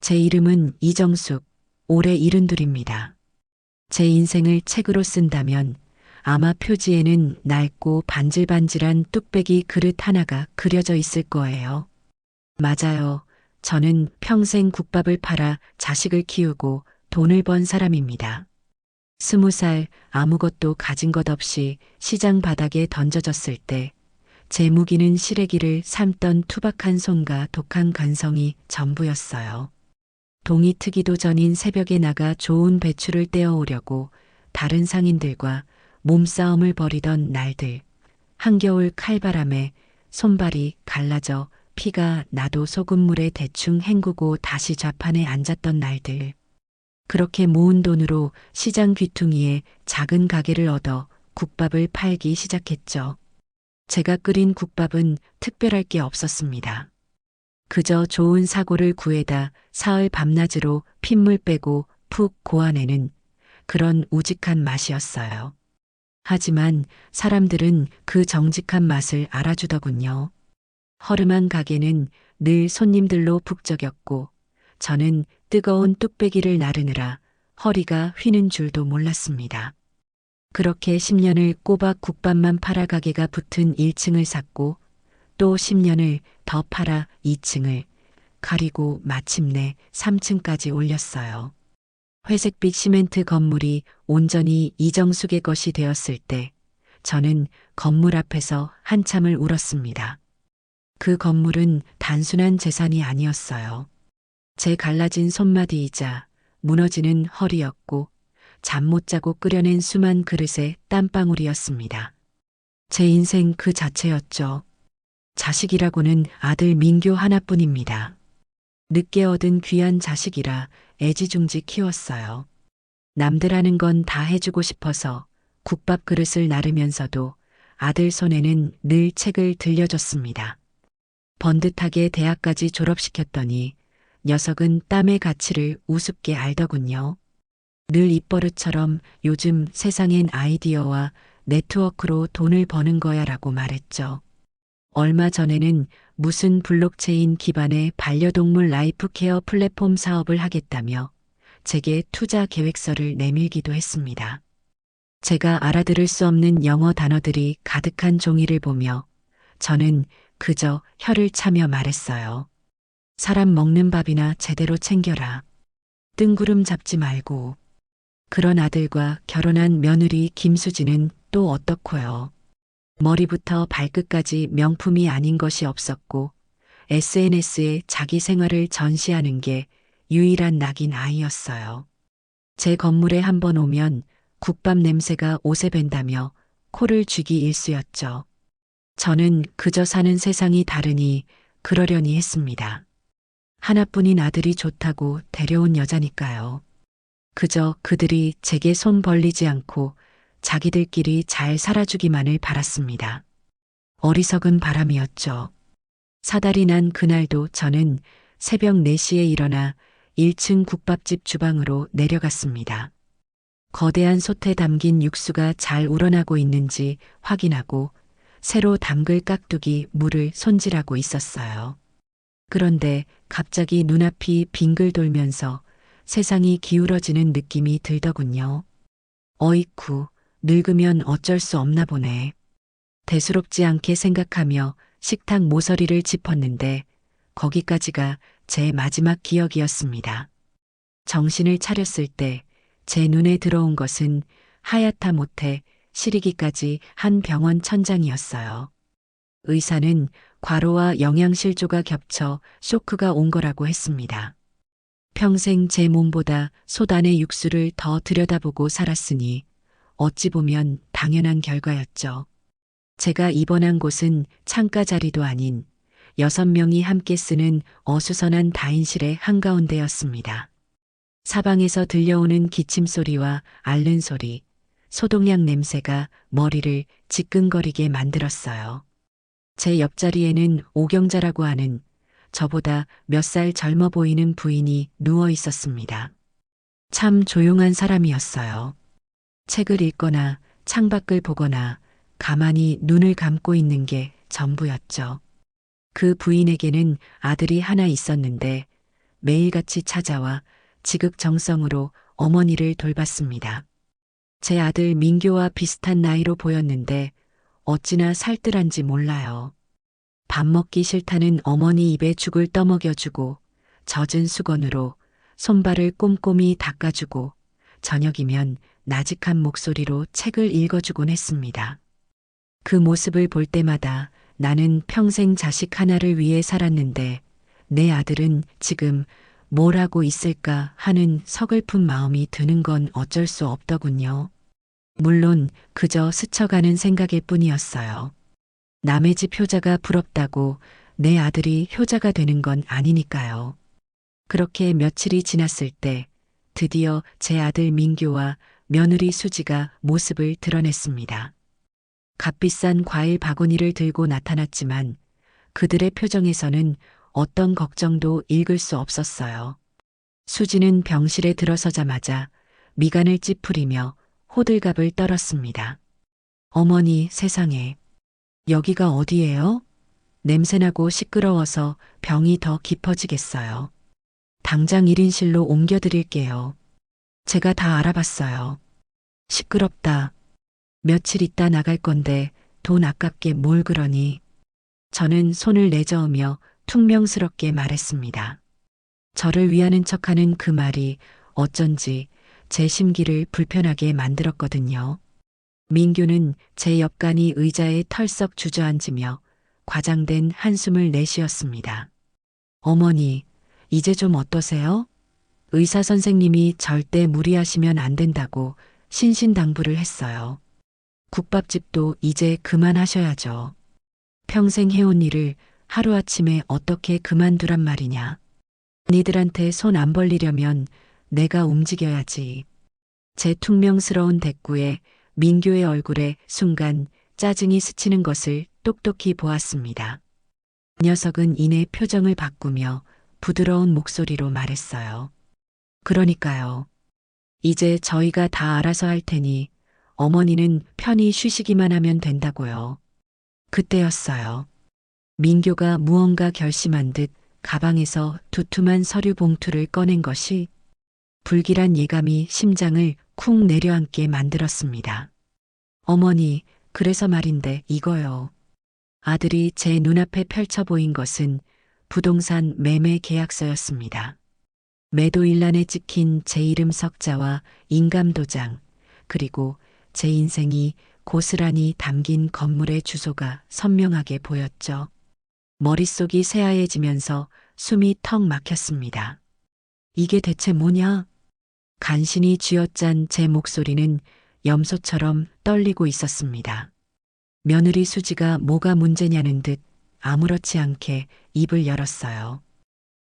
제 이름은 이정숙, 올해 72입니다. 제 인생을 책으로 쓴다면 아마 표지에는 낡고 반질반질한 뚝배기 그릇 하나가 그려져 있을 거예요. 맞아요. 저는 평생 국밥을 팔아 자식을 키우고 돈을 번 사람입니다. 20살 아무것도 가진 것 없이 시장 바닥에 던져졌을 때 제 무기는 시래기를 삶던 투박한 손과 독한 간성이 전부였어요. 동이 트기도 전인 새벽에 나가 좋은 배추를 떼어오려고 다른 상인들과 몸싸움을 벌이던 날들. 한겨울 칼바람에 손발이 갈라져 피가 나도 소금물에 대충 헹구고 다시 좌판에 앉았던 날들. 그렇게 모은 돈으로 시장 귀퉁이에 작은 가게를 얻어 국밥을 팔기 시작했죠. 제가 끓인 국밥은 특별할 게 없었습니다. 그저 좋은 사고를 구해다 사흘 밤낮으로 핏물 빼고 푹 고아내는 그런 우직한 맛이었어요. 하지만 사람들은 그 정직한 맛을 알아주더군요. 허름한 가게는 늘 손님들로 북적였고 저는 뜨거운 뚝배기를 나르느라 허리가 휘는 줄도 몰랐습니다. 그렇게 10년을 꼬박 국밥만 팔아 가게가 붙은 1층을 샀고 또 10년을 더 팔아 2층을 가리고 마침내 3층까지 올렸어요. 회색빛 시멘트 건물이 온전히 이정숙의 것이 되었을 때 저는 건물 앞에서 한참을 울었습니다. 그 건물은 단순한 재산이 아니었어요. 제 갈라진 손마디이자 무너지는 허리였고 잠 못 자고 끓여낸 수만 그릇의 땀방울이었습니다. 제 인생 그 자체였죠. 자식이라고는 아들 민교 하나뿐입니다. 늦게 얻은 귀한 자식이라 애지중지 키웠어요. 남들 하는 건 다 해주고 싶어서 국밥 그릇을 나르면서도 아들 손에는 늘 책을 들려줬습니다. 번듯하게 대학까지 졸업시켰더니 녀석은 땀의 가치를 우습게 알더군요. 늘 입버릇처럼 요즘 세상엔 아이디어와 네트워크로 돈을 버는 거야라고 말했죠. 얼마 전에는 무슨 블록체인 기반의 반려동물 라이프케어 플랫폼 사업을 하겠다며 제게 투자 계획서를 내밀기도 했습니다. 제가 알아들을 수 없는 영어 단어들이 가득한 종이를 보며 저는 그저 혀를 차며 말했어요. 사람 먹는 밥이나 제대로 챙겨라. 뜬구름 잡지 말고. 그런 아들과 결혼한 며느리 김수지는 또 어떻고요. 머리부터 발끝까지 명품이 아닌 것이 없었고 SNS에 자기 생활을 전시하는 게 유일한 낙인 아이였어요. 제 건물에 한 번 오면 국밥 냄새가 옷에 밴다며 코를 쥐기 일쑤였죠. 저는 그저 사는 세상이 다르니 그러려니 했습니다. 하나뿐인 아들이 좋다고 데려온 여자니까요. 그저 그들이 제게 손 벌리지 않고 자기들끼리 잘 살아주기만을 바랐습니다. 어리석은 바람이었죠. 사달이 난 그날도 저는 새벽 4시에 일어나 1층 국밥집 주방으로 내려갔습니다. 거대한 솥에 담긴 육수가 잘 우러나고 있는지 확인하고 새로 담글 깍두기 물을 손질하고 있었어요. 그런데 갑자기 눈앞이 빙글 돌면서 세상이 기울어지는 느낌이 들더군요. 어이쿠, 늙으면 어쩔 수 없나 보네. 대수롭지 않게 생각하며 식탁 모서리를 짚었는데 거기까지가 제 마지막 기억이었습니다. 정신을 차렸을 때 제 눈에 들어온 것은 하얗다 못해 시리기까지 한 병원 천장이었어요. 의사는 과로와 영양실조가 겹쳐 쇼크가 온 거라고 했습니다. 평생 제 몸보다 솥 안의 육수를 더 들여다보고 살았으니 어찌 보면 당연한 결과였죠. 제가 입원한 곳은 창가 자리도 아닌 6명이 함께 쓰는 어수선한 다인실의 한가운데였습니다. 사방에서 들려오는 기침 소리와 앓는 소리, 소독약 냄새가 머리를 지끈거리게 만들었어요. 제 옆자리에는 오경자라고 하는 저보다 몇 살 젊어 보이는 부인이 누워 있었습니다. 참 조용한 사람이었어요. 책을 읽거나 창밖을 보거나 가만히 눈을 감고 있는 게 전부였죠. 그 부인에게는 아들이 하나 있었는데 매일같이 찾아와 지극정성으로 어머니를 돌봤습니다. 제 아들 민교와 비슷한 나이로 보였는데 어찌나 살뜰한지 몰라요. 밥 먹기 싫다는 어머니 입에 죽을 떠먹여주고 젖은 수건으로 손발을 꼼꼼히 닦아주고 저녁이면 나직한 목소리로 책을 읽어주곤 했습니다. 그 모습을 볼 때마다 나는 평생 자식 하나를 위해 살았는데 내 아들은 지금 뭘 하고 있을까 하는 서글픈 마음이 드는 건 어쩔 수 없더군요. 물론 그저 스쳐가는 생각일 뿐이었어요. 남의 집 효자가 부럽다고 내 아들이 효자가 되는 건 아니니까요. 그렇게 며칠이 지났을 때 드디어 제 아들 민규와 며느리 수지가 모습을 드러냈습니다. 값비싼 과일 바구니를 들고 나타났지만 그들의 표정에서는 어떤 걱정도 읽을 수 없었어요. 수지는 병실에 들어서자마자 미간을 찌푸리며 호들갑을 떨었습니다. 어머니 세상에, 여기가 어디예요? 냄새나고 시끄러워서 병이 더 깊어지겠어요. 당장 1인실로 옮겨드릴게요. 제가 다 알아봤어요. 시끄럽다. 며칠 있다 나갈 건데 돈 아깝게 뭘 그러니. 저는 손을 내저으며 퉁명스럽게 말했습니다. 저를 위하는 척하는 그 말이 어쩐지 제 심기를 불편하게 만들었거든요. 민규는 제 옆간이 의자에 털썩 주저앉으며 과장된 한숨을 내쉬었습니다. 어머니, 이제 좀 어떠세요? 의사 선생님이 절대 무리하시면 안 된다고 신신당부를 했어요. 국밥집도 이제 그만하셔야죠. 평생 해온 일을 하루아침에 어떻게 그만두란 말이냐. 니들한테 손 안 벌리려면 내가 움직여야지. 제 퉁명스러운 대꾸에 민규의 얼굴에 순간 짜증이 스치는 것을 똑똑히 보았습니다. 녀석은 이내 표정을 바꾸며 부드러운 목소리로 말했어요. 그러니까요. 이제 저희가 다 알아서 할 테니 어머니는 편히 쉬시기만 하면 된다고요. 그때였어요. 민교가 무언가 결심한 듯 가방에서 두툼한 서류 봉투를 꺼낸 것이 불길한 예감이 심장을 쿵 내려앉게 만들었습니다. 어머니, 그래서 말인데 이거요. 아들이 제 눈앞에 펼쳐 보인 것은 부동산 매매 계약서였습니다. 매도일란에 찍힌 제 이름 석자와 인감도장, 그리고 제 인생이 고스란히 담긴 건물의 주소가 선명하게 보였죠. 머릿속이 새하얘지면서 숨이 턱 막혔습니다. 이게 대체 뭐냐? 간신히 쥐어짠 제 목소리는 염소처럼 떨리고 있었습니다. 며느리 수지가 뭐가 문제냐는 듯 아무렇지 않게 입을 열었어요.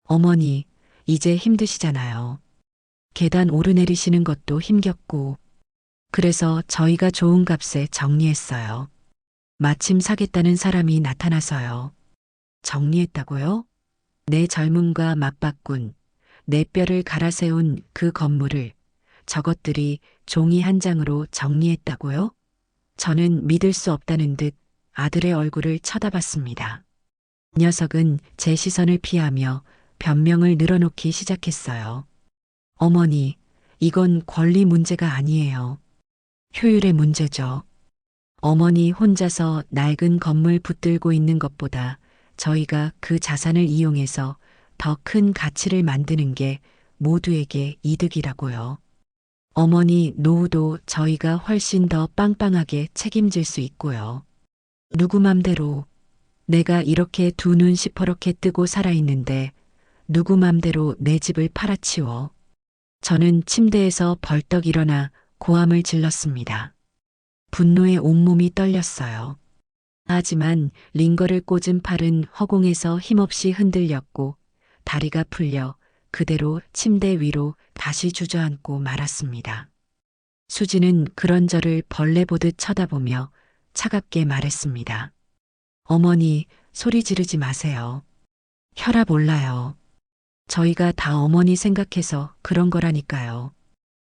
어머니, 이제 힘드시잖아요. 계단 오르내리시는 것도 힘겹고. 그래서 저희가 좋은 값에 정리했어요. 마침 사겠다는 사람이 나타나서요. 정리했다고요? 내 젊음과 맞바꾼, 내 뼈를 갈아세운 그 건물을 저것들이 종이 한 장으로 정리했다고요? 저는 믿을 수 없다는 듯 아들의 얼굴을 쳐다봤습니다. 녀석은 제 시선을 피하며 변명을 늘어놓기 시작했어요. 어머니, 이건 권리 문제가 아니에요. 효율의 문제죠. 어머니 혼자서 낡은 건물 붙들고 있는 것보다 저희가 그 자산을 이용해서 더 큰 가치를 만드는 게 모두에게 이득이라고요. 어머니 노후도 저희가 훨씬 더 빵빵하게 책임질 수 있고요. 누구 맘대로 내가 이렇게 두 눈 시퍼렇게 뜨고 살아있는데 누구 맘대로 내 집을 팔아치워. 저는 침대에서 벌떡 일어나 고함을 질렀습니다. 분노에 온몸이 떨렸어요. 하지만 링거를 꽂은 팔은 허공에서 힘없이 흔들렸고 다리가 풀려 그대로 침대 위로 다시 주저앉고 말았습니다. 수지는 그런 저를 벌레 보듯 쳐다보며 차갑게 말했습니다. 어머니, 소리 지르지 마세요. 혈압 올라요. 저희가 다 어머니 생각해서 그런 거라니까요.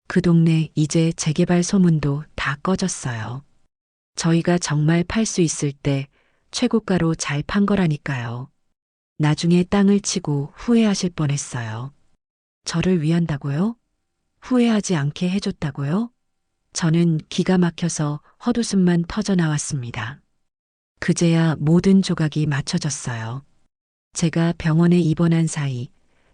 그 동네 이제 재개발 소문도 다 꺼졌어요. 저희가 정말 팔 수 있을 때 최고가로 잘 판 거라니까요. 나중에 땅을 치고 후회하실 뻔했어요. 저를 위한다고요? 후회하지 않게 해줬다고요? 저는 기가 막혀서 헛웃음만 터져 나왔습니다. 그제야 모든 조각이 맞춰졌어요. 제가 병원에 입원한 사이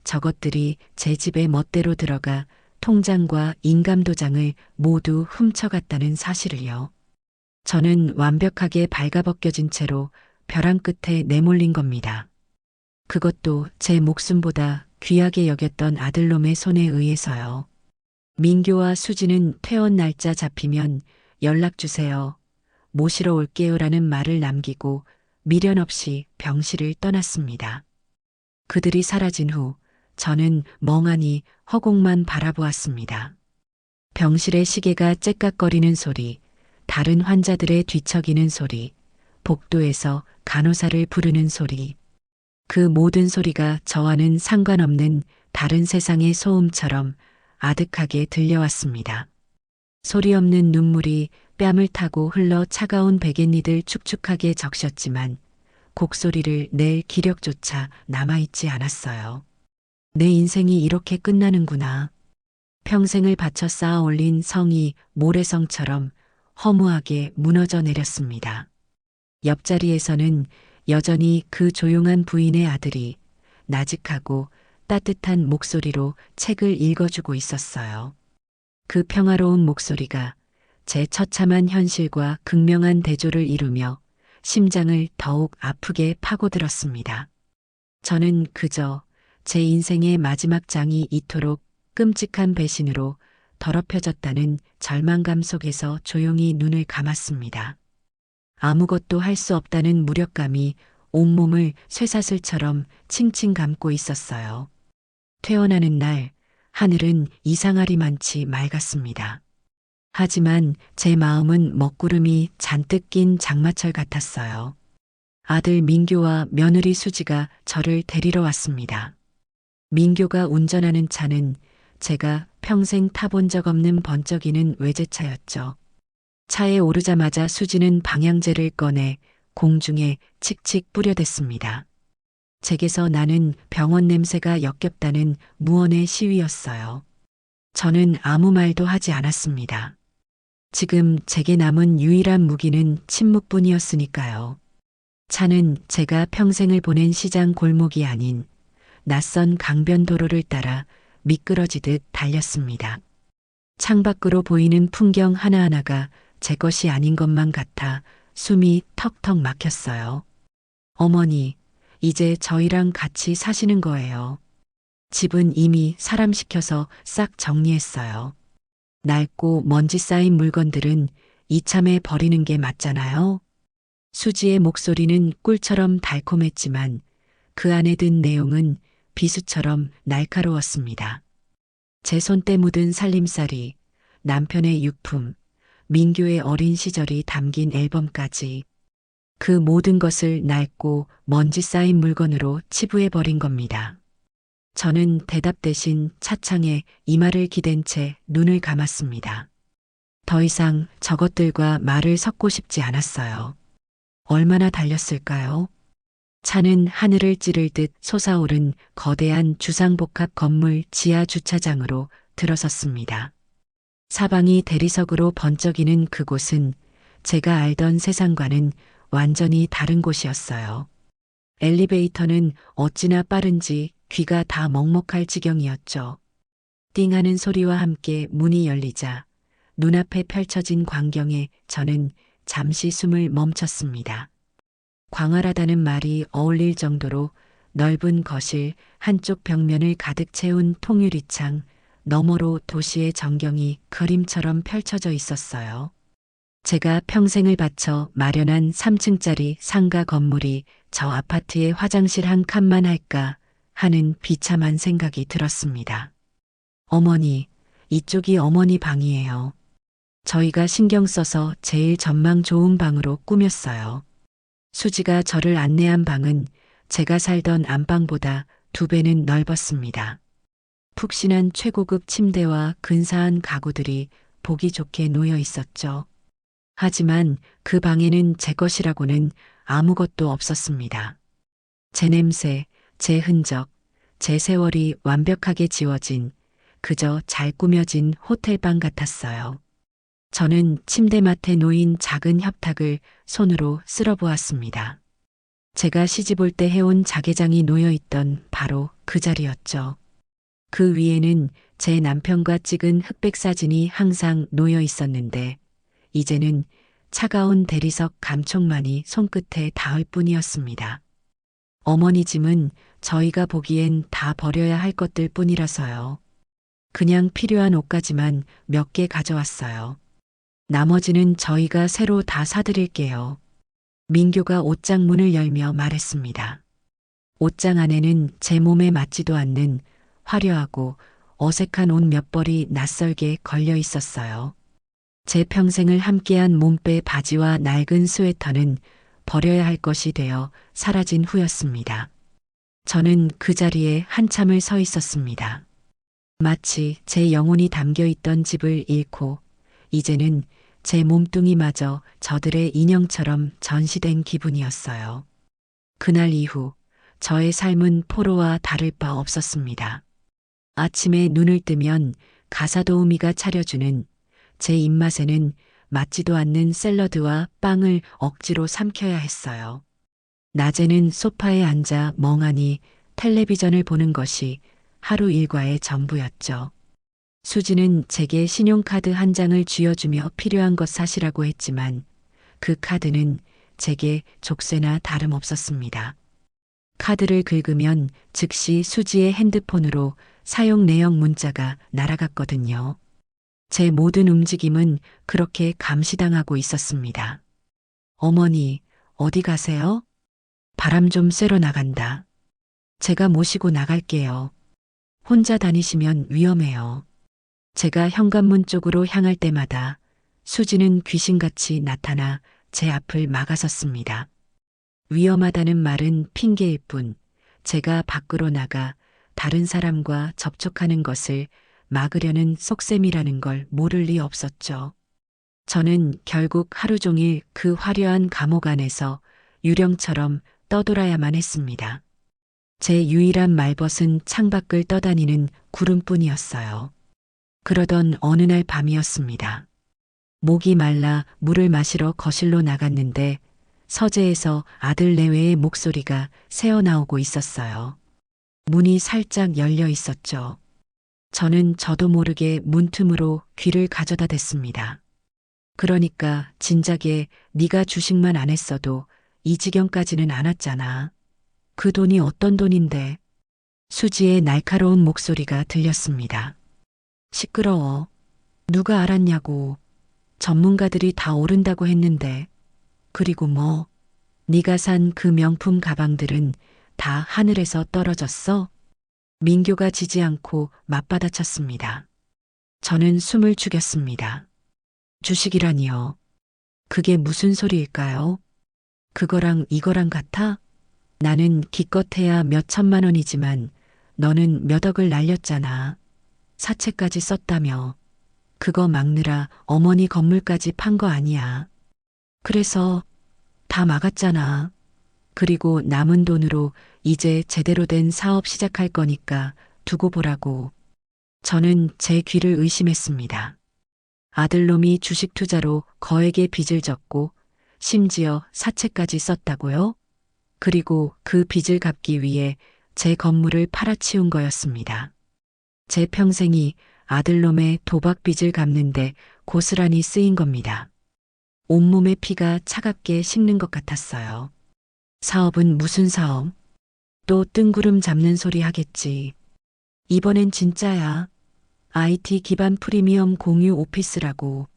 저것들이 제 집에 멋대로 들어가 통장과 인감도장을 모두 훔쳐갔다는 사실을요. 저는 완벽하게 발가벗겨진 채로 벼랑 끝에 내몰린 겁니다. 그것도 제 목숨보다 귀하게 여겼던 아들놈의 손에 의해서요. 민교와 수지는 퇴원 날짜 잡히면 연락 주세요. 모시러 올게요라는 말을 남기고 미련 없이 병실을 떠났습니다. 그들이 사라진 후 저는 멍하니 허공만 바라보았습니다. 병실의 시계가 째깍거리는 소리, 다른 환자들의 뒤척이는 소리, 복도에서 간호사를 부르는 소리. 그 모든 소리가 저와는 상관없는 다른 세상의 소음처럼 아득하게 들려왔습니다. 소리 없는 눈물이 뺨을 타고 흘러 차가운 베갯니들 축축하게 적셨지만 곡소리를 낼 기력조차 남아있지 않았어요. 내 인생이 이렇게 끝나는구나. 평생을 바쳐 쌓아 올린 성이 모래성처럼 허무하게 무너져 내렸습니다. 옆자리에서는 여전히 그 조용한 부인의 아들이 나직하고 따뜻한 목소리로 책을 읽어주고 있었어요. 그 평화로운 목소리가 제 처참한 현실과 극명한 대조를 이루며 심장을 더욱 아프게 파고들었습니다. 저는 그저 제 인생의 마지막 장이 이토록 끔찍한 배신으로 더럽혀졌다는 절망감 속에서 조용히 눈을 감았습니다. 아무것도 할 수 없다는 무력감이 온몸을 쇠사슬처럼 칭칭 감고 있었어요. 퇴원하는 날 하늘은 이상하리만치 맑았습니다. 하지만 제 마음은 먹구름이 잔뜩 낀 장마철 같았어요. 아들 민교와 며느리 수지가 저를 데리러 왔습니다. 민교가 운전하는 차는 제가 평생 타본 적 없는 번쩍이는 외제차였죠. 차에 오르자마자 수지는 방향제를 꺼내 공중에 칙칙 뿌려댔습니다. 제게서 나는 병원 냄새가 역겹다는 무언의 시위였어요. 저는 아무 말도 하지 않았습니다. 지금 제게 남은 유일한 무기는 침묵뿐이었으니까요. 차는 제가 평생을 보낸 시장 골목이 아닌 낯선 강변도로를 따라 미끄러지듯 달렸습니다. 창밖으로 보이는 풍경 하나하나가 제 것이 아닌 것만 같아 숨이 턱턱 막혔어요. 어머니, 이제 저희랑 같이 사시는 거예요. 집은 이미 사람 시켜서 싹 정리했어요. 낡고 먼지 쌓인 물건들은 이참에 버리는 게 맞잖아요. 수지의 목소리는 꿀처럼 달콤했지만 그 안에 든 내용은 비수처럼 날카로웠습니다. 제 손때 묻은 살림살이, 남편의 유품, 민교의 어린 시절이 담긴 앨범까지 그 모든 것을 낡고 먼지 쌓인 물건으로 치부해버린 겁니다. 저는 대답 대신 차창에 이마를 기댄 채 눈을 감았습니다. 더 이상 저것들과 말을 섞고 싶지 않았어요. 얼마나 달렸을까요? 차는 하늘을 찌를 듯 솟아오른 거대한 주상복합 건물 지하 주차장으로 들어섰습니다. 사방이 대리석으로 번쩍이는 그곳은 제가 알던 세상과는 완전히 다른 곳이었어요. 엘리베이터는 어찌나 빠른지 귀가 다 먹먹할 지경이었죠. 띵하는 소리와 함께 문이 열리자 눈앞에 펼쳐진 광경에 저는 잠시 숨을 멈췄습니다. 광활하다는 말이 어울릴 정도로 넓은 거실 한쪽 벽면을 가득 채운 통유리창 너머로 도시의 전경이 그림처럼 펼쳐져 있었어요. 제가 평생을 바쳐 마련한 3층짜리 상가 건물이 저 아파트의 화장실 한 칸만 할까 하는 비참한 생각이 들었습니다. 어머니, 이쪽이 어머니 방이에요. 저희가 신경 써서 제일 전망 좋은 방으로 꾸몄어요. 수지가 저를 안내한 방은 제가 살던 안방보다 2배는 넓었습니다. 푹신한 최고급 침대와 근사한 가구들이 보기 좋게 놓여 있었죠. 하지만 그 방에는 제 것이라고는 아무것도 없었습니다. 제 냄새, 제 흔적, 제 세월이 완벽하게 지워진, 그저 잘 꾸며진 호텔방 같았어요. 저는 침대맡에 놓인 작은 협탁을 손으로 쓸어보았습니다. 제가 시집올 때 해온 자개장이 놓여있던 바로 그 자리였죠. 그 위에는 제 남편과 찍은 흑백 사진이 항상 놓여 있었는데, 이제는 차가운 대리석 감촉만이 손끝에 닿을 뿐이었습니다. 어머니 짐은 저희가 보기엔 다 버려야 할 것들 뿐이라서요. 그냥 필요한 옷까지만 몇 개 가져왔어요. 나머지는 저희가 새로 다 사드릴게요. 민교가 옷장 문을 열며 말했습니다. 옷장 안에는 제 몸에 맞지도 않는 화려하고 어색한 옷 몇 벌이 낯설게 걸려 있었어요. 제 평생을 함께한 몸빼 바지와 낡은 스웨터는 버려야 할 것이 되어 사라진 후였습니다. 저는 그 자리에 한참을 서 있었습니다. 마치 제 영혼이 담겨 있던 집을 잃고 이제는 제 몸뚱이마저 저들의 인형처럼 전시된 기분이었어요. 그날 이후 저의 삶은 포로와 다를 바 없었습니다. 아침에 눈을 뜨면 가사도우미가 차려주는 제 입맛에는 맞지도 않는 샐러드와 빵을 억지로 삼켜야 했어요. 낮에는 소파에 앉아 멍하니 텔레비전을 보는 것이 하루 일과의 전부였죠. 수지는 제게 신용카드 한 장을 쥐어주며 필요한 것 사시라고 했지만 그 카드는 제게 족쇄나 다름없었습니다. 카드를 긁으면 즉시 수지의 핸드폰으로 사용 내역 문자가 날아갔거든요. 제 모든 움직임은 그렇게 감시당하고 있었습니다. 어머니, 어디 가세요? 바람 좀 쐬러 나간다. 제가 모시고 나갈게요. 혼자 다니시면 위험해요. 제가 현관문 쪽으로 향할 때마다 수지는 귀신같이 나타나 제 앞을 막아섰습니다. 위험하다는 말은 핑계일 뿐 제가 밖으로 나가 다른 사람과 접촉하는 것을 막으려는 속셈이라는 걸 모를 리 없었죠. 저는 결국 하루 종일 그 화려한 감옥 안에서 유령처럼 떠돌아야만 했습니다. 제 유일한 말벗은 창밖을 떠다니는 구름뿐이었어요. 그러던 어느 날 밤이었습니다. 목이 말라 물을 마시러 거실로 나갔는데 서재에서 아들 내외의 목소리가 새어나오고 있었어요. 문이 살짝 열려 있었죠. 저는 저도 모르게 문틈으로 귀를 가져다 댔습니다. 그러니까 진작에 네가 주식만 안 했어도 이 지경까지는 안 왔잖아. 그 돈이 어떤 돈인데? 수지의 날카로운 목소리가 들렸습니다. 시끄러워. 누가 알았냐고. 전문가들이 다 오른다고 했는데. 그리고 뭐, 네가 산 그 명품 가방들은 다 하늘에서 떨어졌어? 민교가 지지 않고 맞받아쳤습니다. 저는 숨을 죽였습니다. 주식이라니요. 그게 무슨 소리일까요? 그거랑 이거랑 같아? 나는 기껏해야 몇 천만 원이지만 너는 몇 억을 날렸잖아. 사채까지 썼다며. 그거 막느라 어머니 건물까지 판 거 아니야. 그래서 다 막았잖아. 그리고 남은 돈으로 이제 제대로 된 사업 시작할 거니까 두고 보라고. 저는 제 귀를 의심했습니다. 아들놈이 주식 투자로 거액의 빚을 졌고 심지어 사채까지 썼다고요? 그리고 그 빚을 갚기 위해 제 건물을 팔아치운 거였습니다. 제 평생이 아들놈의 도박 빚을 갚는데 고스란히 쓰인 겁니다. 온몸의 피가 차갑게 식는 것 같았어요. 사업은 무슨 사업? 또 뜬구름 잡는 소리 하겠지. 이번엔 진짜야. IT 기반 프리미엄 공유 오피스라고.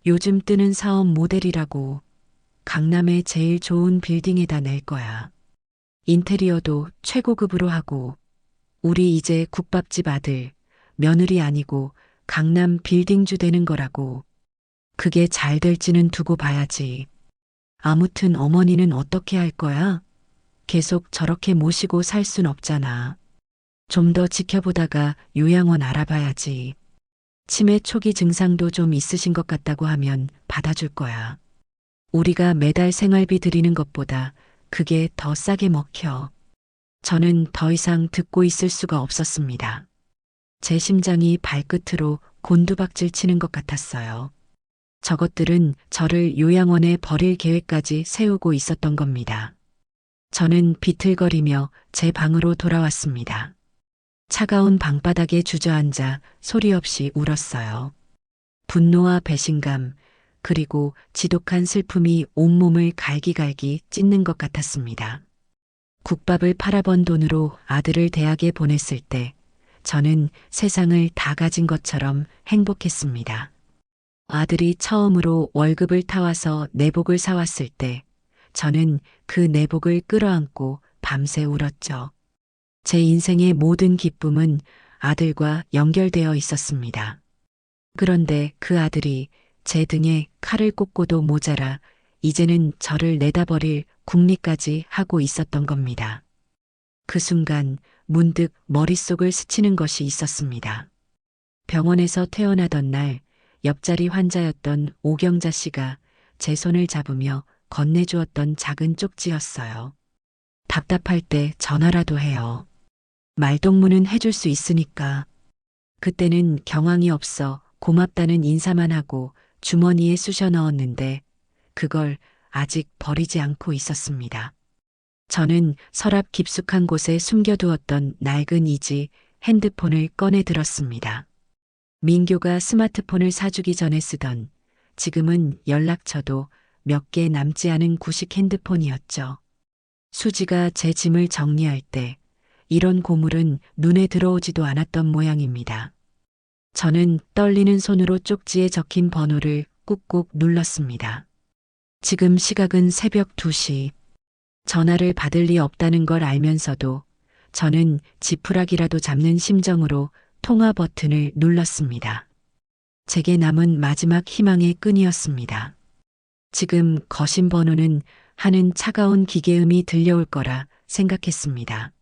요즘 뜨는 사업 모델이라고. 강남의 제일 좋은 빌딩에다 낼 거야. 인테리어도 최고급으로 하고. 우리 이제 국밥집 아들, 며느리 아니고 강남 빌딩주 되는 거라고. 그게 잘 될지는 두고 봐야지. 아무튼 어머니는 어떻게 할 거야? 계속 저렇게 모시고 살 순 없잖아. 좀 더 지켜보다가 요양원 알아봐야지. 치매 초기 증상도 좀 있으신 것 같다고 하면 받아줄 거야. 우리가 매달 생활비 드리는 것보다 그게 더 싸게 먹혀. 저는 더 이상 듣고 있을 수가 없었습니다. 제 심장이 발끝으로 곤두박질 치는 것 같았어요. 저것들은 저를 요양원에 버릴 계획까지 세우고 있었던 겁니다. 저는 비틀거리며 제 방으로 돌아왔습니다. 차가운 방바닥에 주저앉아 소리 없이 울었어요. 분노와 배신감, 그리고 지독한 슬픔이 온몸을 갈기갈기 찢는 것 같았습니다. 국밥을 팔아번 돈으로 아들을 대학에 보냈을 때 저는 세상을 다 가진 것처럼 행복했습니다. 아들이 처음으로 월급을 타와서 내복을 사왔을 때 저는 그 내복을 끌어안고 밤새 울었죠. 제 인생의 모든 기쁨은 아들과 연결되어 있었습니다. 그런데 그 아들이 제 등에 칼을 꽂고도 모자라 이제는 저를 내다버릴 궁리까지 하고 있었던 겁니다. 그 순간 문득 머릿속을 스치는 것이 있었습니다. 병원에서 퇴원하던 날 옆자리 환자였던 오경자 씨가 제 손을 잡으며 건네주었던 작은 쪽지였어요. 답답할 때 전화라도 해요. 말동무는 해줄 수 있으니까. 그때는 경황이 없어 고맙다는 인사만 하고 주머니에 쑤셔 넣었는데 그걸 아직 버리지 않고 있었습니다. 저는 서랍 깊숙한 곳에 숨겨두었던 낡은 이지 핸드폰을 꺼내 들었습니다. 민교가 스마트폰을 사주기 전에 쓰던 지금은 연락처도 몇 개 남지 않은 구식 핸드폰이었죠. 수지가 제 짐을 정리할 때 이런 고물은 눈에 들어오지도 않았던 모양입니다. 저는 떨리는 손으로 쪽지에 적힌 번호를 꾹꾹 눌렀습니다. 지금 시각은 새벽 2시. 전화를 받을 리 없다는 걸 알면서도 저는 지푸라기라도 잡는 심정으로 통화 버튼을 눌렀습니다. 제게 남은 마지막 희망의 끈이었습니다. 지금 거신 번호는 하는 차가운 기계음이 들려올 거라 생각했습니다.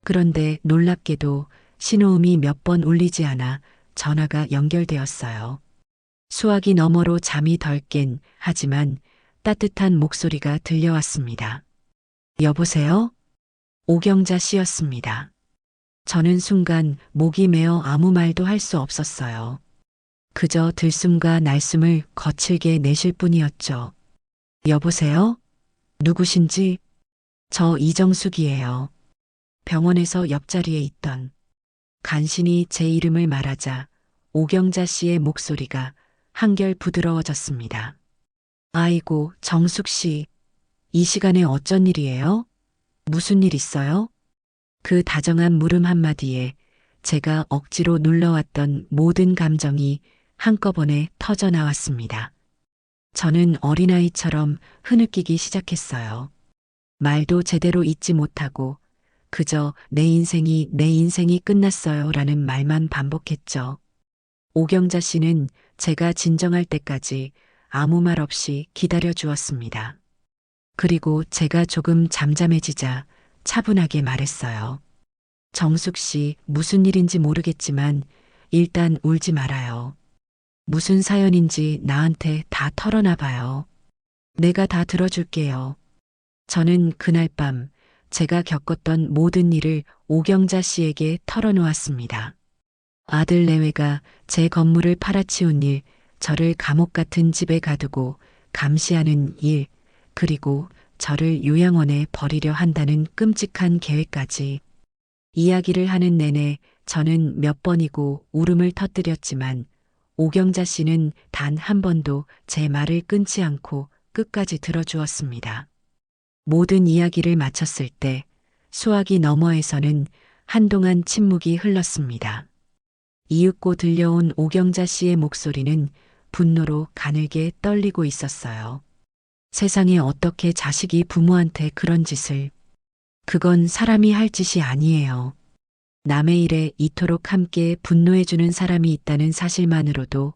그런데 놀랍게도 신호음이 몇 번 울리지 않아 전화가 연결되었어요. 수화기 너머로 잠이 덜 깬 하지만 따뜻한 목소리가 들려왔습니다. 여보세요? 오경자 씨였습니다. 저는 순간 목이 메어 아무 말도 할 수 없었어요. 그저 들숨과 날숨을 거칠게 내쉴 뿐이었죠. 여보세요? 누구신지? 저 이정숙이에요. 병원에서 옆자리에 있던. 간신히 제 이름을 말하자 오경자 씨의 목소리가 한결 부드러워졌습니다. 아이고, 정숙 씨. 이 시간에 어쩐 일이에요? 무슨 일 있어요? 그 다정한 물음 한마디에 제가 억지로 눌러왔던 모든 감정이 한꺼번에 터져 나왔습니다. 저는 어린아이처럼 흐느끼기 시작했어요. 말도 제대로 잊지 못하고 그저 내 인생이 끝났어요 라는 말만 반복했죠. 오경자 씨는 제가 진정할 때까지 아무 말 없이 기다려 주었습니다. 그리고 제가 조금 잠잠해지자 차분하게 말했어요. 정숙 씨, 무슨 일인지 모르겠지만 일단 울지 말아요. 무슨 사연인지 나한테 다 털어놔 봐요. 내가 다 들어줄게요. 저는 그날 밤 제가 겪었던 모든 일을 오경자 씨에게 털어놓았습니다. 아들 내외가 제 건물을 팔아치운 일, 저를 감옥 같은 집에 가두고 감시하는 일, 그리고 저를 요양원에 버리려 한다는 끔찍한 계획까지. 이야기를 하는 내내 저는 몇 번이고 울음을 터뜨렸지만 오경자 씨는 단 한 번도 제 말을 끊지 않고 끝까지 들어주었습니다. 모든 이야기를 마쳤을 때 수화기 너머에서는 한동안 침묵이 흘렀습니다. 이윽고 들려온 오경자 씨의 목소리는 분노로 가늘게 떨리고 있었어요. 세상에 어떻게 자식이 부모한테 그런 짓을. 그건 사람이 할 짓이 아니에요. 남의 일에 이토록 함께 분노해주는 사람이 있다는 사실만으로도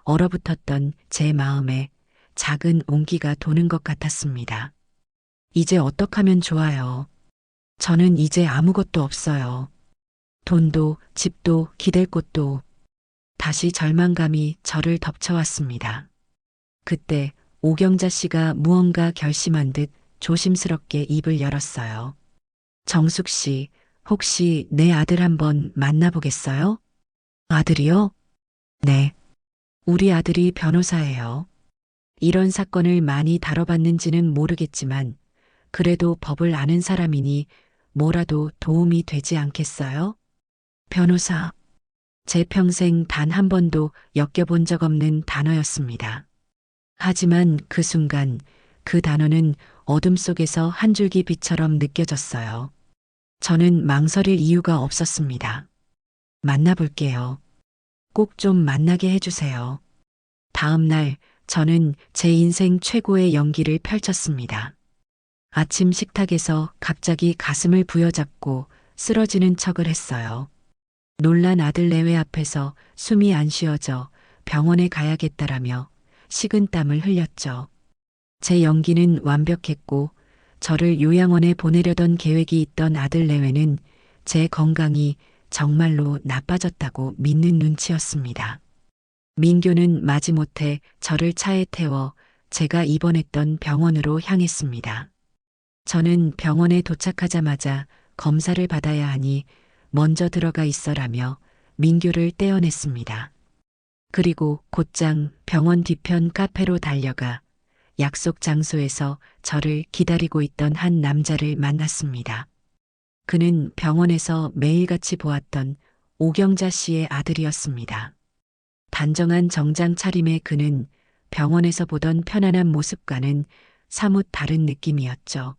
얼어붙었던 제 마음에 작은 온기가 도는 것 같았습니다. 이제 어떡하면 좋아요. 저는 이제 아무것도 없어요. 돈도 집도 기댈 곳도. 다시 절망감이 저를 덮쳐왔습니다. 그때 오경자 씨가 무언가 결심한 듯 조심스럽게 입을 열었어요. 정숙 씨, 혹시 내 아들 한번 만나보겠어요? 아들이요? 네. 우리 아들이 변호사예요. 이런 사건을 많이 다뤄봤는지는 모르겠지만, 그래도 법을 아는 사람이니 뭐라도 도움이 되지 않겠어요? 변호사. 제 평생 단 한 번도 엮여본 적 없는 단어였습니다. 하지만 그 순간 그 단어는 어둠 속에서 한 줄기 빛처럼 느껴졌어요. 저는 망설일 이유가 없었습니다. 만나볼게요. 꼭 좀 만나게 해주세요. 다음 날 저는 제 인생 최고의 연기를 펼쳤습니다. 아침 식탁에서 갑자기 가슴을 부여잡고 쓰러지는 척을 했어요. 놀란 아들 내외 앞에서 숨이 안 쉬어져 병원에 가야겠다라며 식은땀을 흘렸죠. 제 연기는 완벽했고 저를 요양원에 보내려던 계획이 있던 아들 내외는 제 건강이 정말로 나빠졌다고 믿는 눈치였습니다. 민규는 마지못해 저를 차에 태워 제가 입원했던 병원으로 향했습니다. 저는 병원에 도착하자마자 검사를 받아야 하니 먼저 들어가 있어라며 민규를 떼어냈습니다. 그리고 곧장 병원 뒤편 카페로 달려가 약속 장소에서 저를 기다리고 있던 한 남자를 만났습니다. 그는 병원에서 매일같이 보았던 오경자 씨의 아들이었습니다. 단정한 정장 차림의 그는 병원에서 보던 편안한 모습과는 사뭇 다른 느낌이었죠.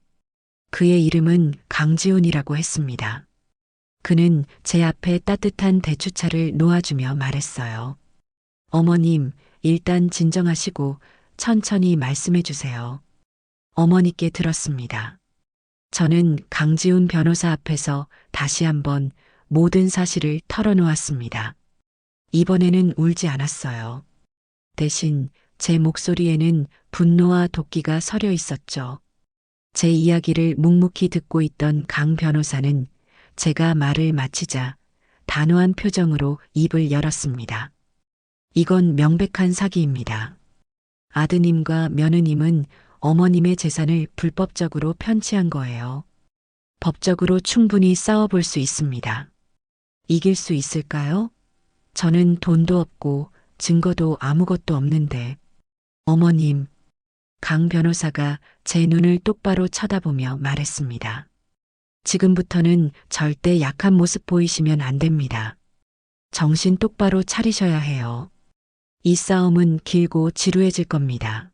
그의 이름은 강지훈이라고 했습니다. 그는 제 앞에 따뜻한 대추차를 놓아주며 말했어요. 어머님, 일단 진정하시고 천천히 말씀해 주세요. 어머니께 들었습니다. 저는 강지훈 변호사 앞에서 다시 한번 모든 사실을 털어놓았습니다. 이번에는 울지 않았어요. 대신 제 목소리에는 분노와 도끼가 서려 있었죠. 제 이야기를 묵묵히 듣고 있던 강 변호사는 제가 말을 마치자 단호한 표정으로 입을 열었습니다. 이건 명백한 사기입니다. 아드님과 며느님은 어머님의 재산을 불법적으로 편취한 거예요. 법적으로 충분히 싸워볼 수 있습니다. 이길 수 있을까요? 저는 돈도 없고 증거도 아무것도 없는데. 어머님, 강 변호사가 제 눈을 똑바로 쳐다보며 말했습니다. 지금부터는 절대 약한 모습 보이시면 안 됩니다. 정신 똑바로 차리셔야 해요. 이 싸움은 길고 지루해질 겁니다.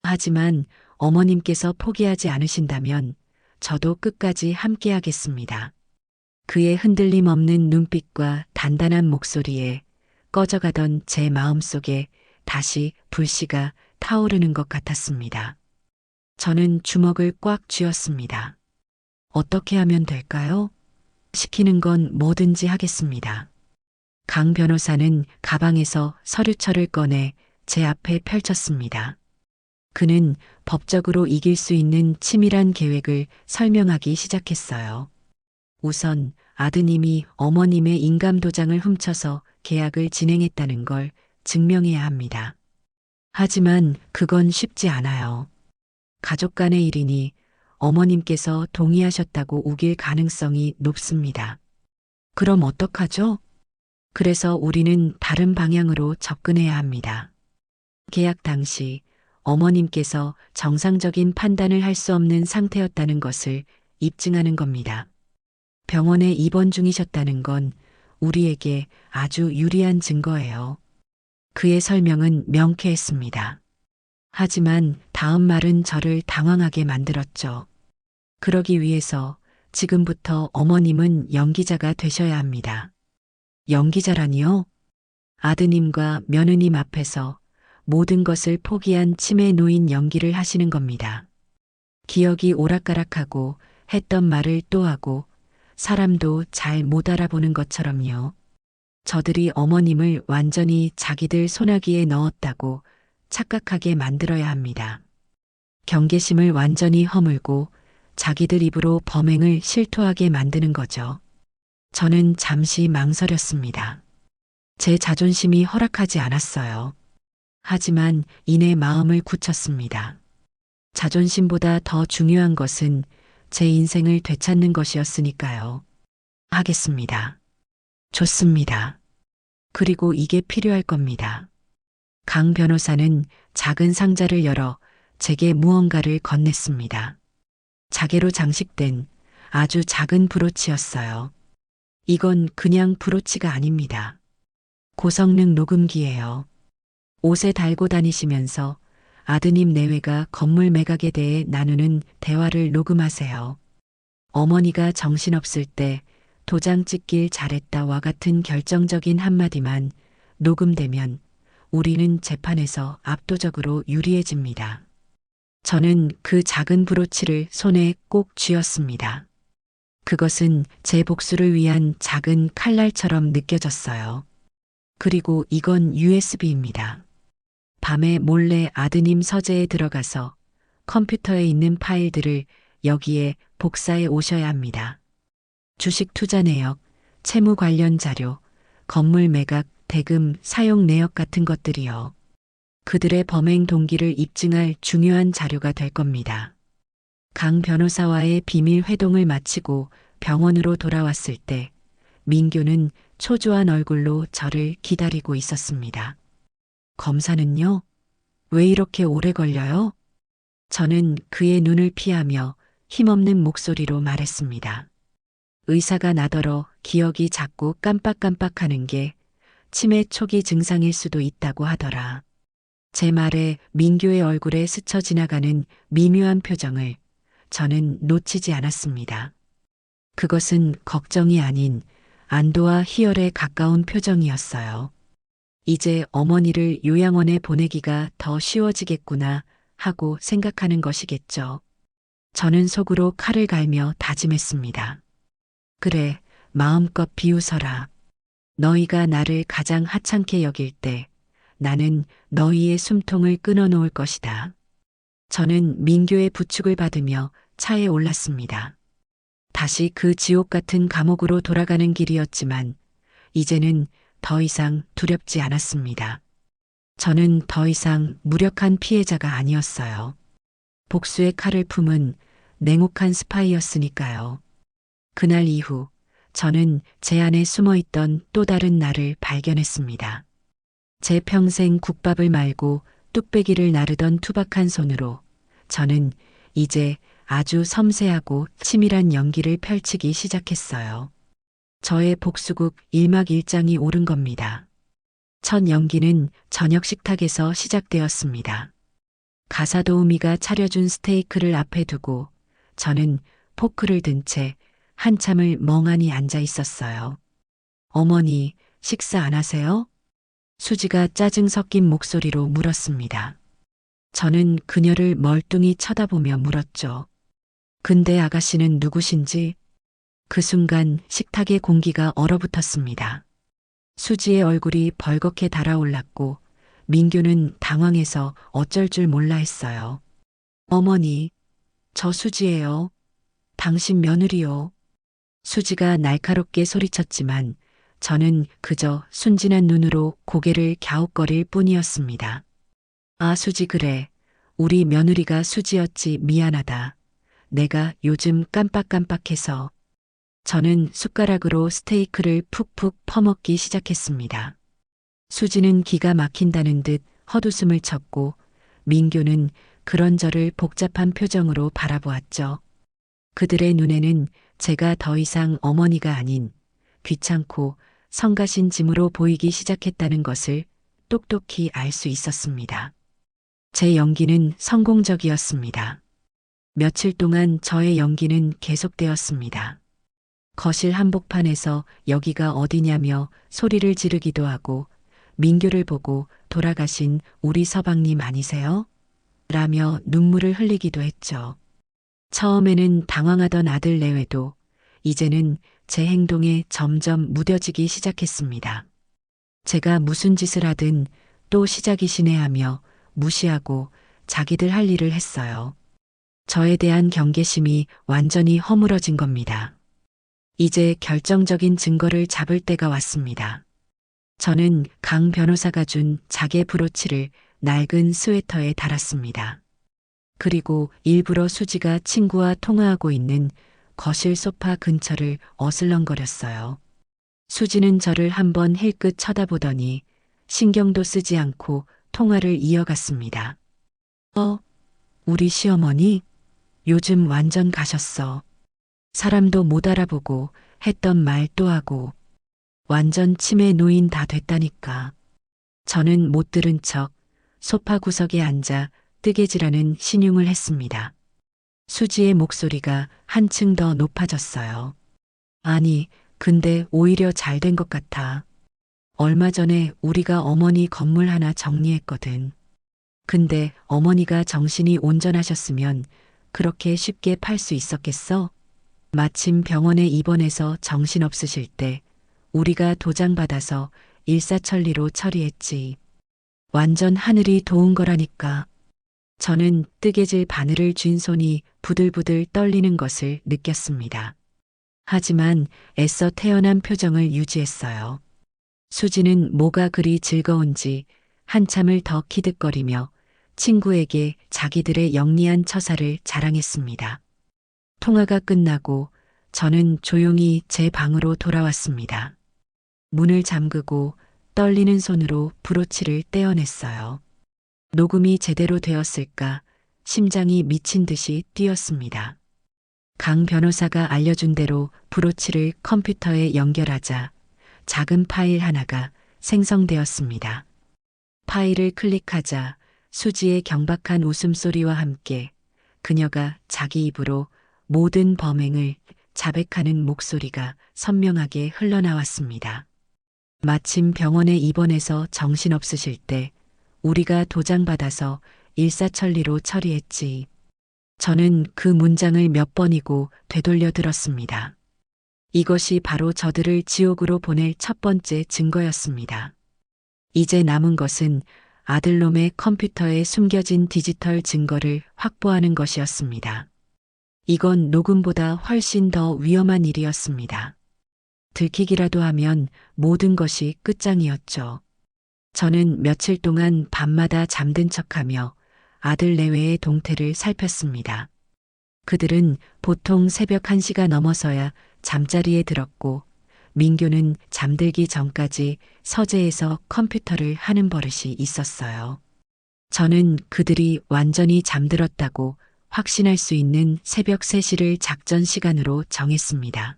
하지만 어머님께서 포기하지 않으신다면 저도 끝까지 함께하겠습니다. 그의 흔들림 없는 눈빛과 단단한 목소리에 꺼져가던 제 마음속에 다시 불씨가 타오르는 것 같았습니다. 저는 주먹을 꽉 쥐었습니다. 어떻게 하면 될까요? 시키는 건 뭐든지 하겠습니다. 강 변호사는 가방에서 서류철을 꺼내 제 앞에 펼쳤습니다. 그는 법적으로 이길 수 있는 치밀한 계획을 설명하기 시작했어요. 우선 아드님이 어머님의 인감도장을 훔쳐서 계약을 진행했다는 걸 증명해야 합니다. 하지만 그건 쉽지 않아요. 가족 간의 일이니 어머님께서 동의하셨다고 우길 가능성이 높습니다. 그럼 어떡하죠? 그래서 우리는 다른 방향으로 접근해야 합니다. 계약 당시 어머님께서 정상적인 판단을 할 수 없는 상태였다는 것을 입증하는 겁니다. 병원에 입원 중이셨다는 건 우리에게 아주 유리한 증거예요. 그의 설명은 명쾌했습니다. 하지만 다음 말은 저를 당황하게 만들었죠. 그러기 위해서 지금부터 어머님은 연기자가 되셔야 합니다. 연기자라니요? 아드님과 며느님 앞에서 모든 것을 포기한 치매 노인 연기를 하시는 겁니다. 기억이 오락가락하고 했던 말을 또 하고 사람도 잘 못 알아보는 것처럼요. 저들이 어머님을 완전히 자기들 소나기에 넣었다고 착각하게 만들어야 합니다. 경계심을 완전히 허물고 자기들 입으로 범행을 실토하게 만드는 거죠. 저는 잠시 망설였습니다. 제 자존심이 허락하지 않았어요. 하지만 이내 마음을 굳혔습니다. 자존심보다 더 중요한 것은 제 인생을 되찾는 것이었으니까요. 하겠습니다. 좋습니다. 그리고 이게 필요할 겁니다. 강 변호사는 작은 상자를 열어 제게 무언가를 건넸습니다. 자개로 장식된 아주 작은 브로치였어요. 이건 그냥 브로치가 아닙니다. 고성능 녹음기예요. 옷에 달고 다니시면서 아드님 내외가 건물 매각에 대해 나누는 대화를 녹음하세요. 어머니가 정신없을 때 도장 찍길 잘했다와 같은 결정적인 한마디만 녹음되면 우리는 재판에서 압도적으로 유리해집니다. 저는 그 작은 브로치를 손에 꼭 쥐었습니다. 그것은 제 복수를 위한 작은 칼날처럼 느껴졌어요. 그리고 이건 USB입니다. 밤에 몰래 아드님 서재에 들어가서 컴퓨터에 있는 파일들을 여기에 복사해 오셔야 합니다. 주식 투자 내역, 채무 관련 자료, 건물 매각, 대금, 사용 내역 같은 것들이요. 그들의 범행 동기를 입증할 중요한 자료가 될 겁니다. 강 변호사와의 비밀 회동을 마치고 병원으로 돌아왔을 때 민규는 초조한 얼굴로 저를 기다리고 있었습니다. 검사는요? 왜 이렇게 오래 걸려요? 저는 그의 눈을 피하며 힘없는 목소리로 말했습니다. 의사가 나더러 기억이 자꾸 깜빡깜빡하는 게 치매 초기 증상일 수도 있다고 하더라. 제 말에 민규의 얼굴에 스쳐 지나가는 미묘한 표정을 저는 놓치지 않았습니다. 그것은 걱정이 아닌 안도와 희열에 가까운 표정이었어요. 이제 어머니를 요양원에 보내기가 더 쉬워지겠구나 하고 생각하는 것이겠죠. 저는 속으로 칼을 갈며 다짐했습니다. 그래, 마음껏 비웃어라. 너희가 나를 가장 하찮게 여길 때 나는 너희의 숨통을 끊어놓을 것이다. 저는 민규의 부축을 받으며 차에 올랐습니다. 다시 그 지옥 같은 감옥으로 돌아가는 길이었지만 이제는 더 이상 두렵지 않았습니다. 저는 더 이상 무력한 피해자가 아니었어요. 복수의 칼을 품은 냉혹한 스파이였으니까요. 그날 이후 저는 제 안에 숨어있던 또 다른 나를 발견했습니다. 제 평생 국밥을 말고 뚝배기를 나르던 투박한 손으로 저는 이제 아주 섬세하고 치밀한 연기를 펼치기 시작했어요. 저의 복수극 1막 1장이 오른 겁니다. 첫 연기는 저녁 식탁에서 시작되었습니다. 가사도우미가 차려준 스테이크를 앞에 두고 저는 포크를 든 채 한참을 멍하니 앉아 있었어요. 어머니, 식사 안 하세요? 수지가 짜증 섞인 목소리로 물었습니다. 저는 그녀를 멀뚱히 쳐다보며 물었죠. 근데 아가씨는 누구신지? 그 순간 식탁의 공기가 얼어붙었습니다. 수지의 얼굴이 벌겋게 달아올랐고 민규는 당황해서 어쩔 줄 몰라 했어요. 어머니, 저 수지예요. 당신 며느리요. 수지가 날카롭게 소리쳤지만 저는 그저 순진한 눈으로 고개를 갸웃거릴 뿐이었습니다. 아, 수지 그래. 우리 며느리가 수지였지 미안하다. 내가 요즘 깜빡깜빡해서. 저는 숟가락으로 스테이크를 푹푹 퍼먹기 시작했습니다. 수지는 기가 막힌다는 듯 헛웃음을 쳤고 민규는 그런 저를 복잡한 표정으로 바라보았죠. 그들의 눈에는 제가 더 이상 어머니가 아닌 귀찮고 성가신 짐으로 보이기 시작했다는 것을 똑똑히 알 수 있었습니다. 제 연기는 성공적이었습니다. 며칠 동안 저의 연기는 계속되었습니다. 거실 한복판에서 여기가 어디냐며 소리를 지르기도 하고 민규를 보고 돌아가신 우리 서방님 아니세요? 라며 눈물을 흘리기도 했죠. 처음에는 당황하던 아들 내외도 이제는 제 행동에 점점 무뎌지기 시작했습니다. 제가 무슨 짓을 하든 또 시작이시네 하며 무시하고 자기들 할 일을 했어요. 저에 대한 경계심이 완전히 허물어진 겁니다. 이제 결정적인 증거를 잡을 때가 왔습니다. 저는 강 변호사가 준 자개 브로치를 낡은 스웨터에 달았습니다. 그리고 일부러 수지가 친구와 통화하고 있는 거실 소파 근처를 어슬렁거렸어요. 수지는 저를 한번 힐끗 쳐다보더니 신경도 쓰지 않고 통화를 이어갔습니다. 우리 시어머니? 요즘 완전 가셨어. 사람도 못 알아보고 했던 말 또 하고 완전 치매 노인 다 됐다니까. 저는 못 들은 척 소파 구석에 앉아 뜨개질하는 신용을 했습니다. 수지의 목소리가 한층 더 높아졌어요. 아니, 근데 오히려 잘 된 것 같아. 얼마 전에 우리가 어머니 건물 하나 정리했거든. 근데 어머니가 정신이 온전하셨으면 그렇게 쉽게 팔 수 있었겠어? 마침 병원에 입원해서 정신없으실 때 우리가 도장받아서 일사천리로 처리했지. 완전 하늘이 도운 거라니까. 저는 뜨개질 바늘을 쥔 손이 부들부들 떨리는 것을 느꼈습니다. 하지만 애써 태연한 표정을 유지했어요. 수지는 뭐가 그리 즐거운지 한참을 더 키득거리며 친구에게 자기들의 영리한 처사를 자랑했습니다. 통화가 끝나고 저는 조용히 제 방으로 돌아왔습니다. 문을 잠그고 떨리는 손으로 브로치를 떼어냈어요. 녹음이 제대로 되었을까 심장이 미친 듯이 뛰었습니다. 강 변호사가 알려준 대로 브로치를 컴퓨터에 연결하자 작은 파일 하나가 생성되었습니다. 파일을 클릭하자 수지의 경박한 웃음소리와 함께 그녀가 자기 입으로 모든 범행을 자백하는 목소리가 선명하게 흘러나왔습니다. 마침 병원에 입원해서 정신없으실 때 우리가 도장받아서 일사천리로 처리했지. 저는 그 문장을 몇 번이고 되돌려 들었습니다. 이것이 바로 저들을 지옥으로 보낼 첫 번째 증거였습니다. 이제 남은 것은 아들놈의 컴퓨터에 숨겨진 디지털 증거를 확보하는 것이었습니다. 이건 녹음보다 훨씬 더 위험한 일이었습니다. 들키기라도 하면 모든 것이 끝장이었죠. 저는 며칠 동안 밤마다 잠든 척하며 아들 내외의 동태를 살폈습니다. 그들은 보통 새벽 1시가 넘어서야 잠자리에 들었고 민규는 잠들기 전까지 서재에서 컴퓨터를 하는 버릇이 있었어요. 저는 그들이 완전히 잠들었다고 확신할 수 있는 새벽 3시를 작전 시간으로 정했습니다.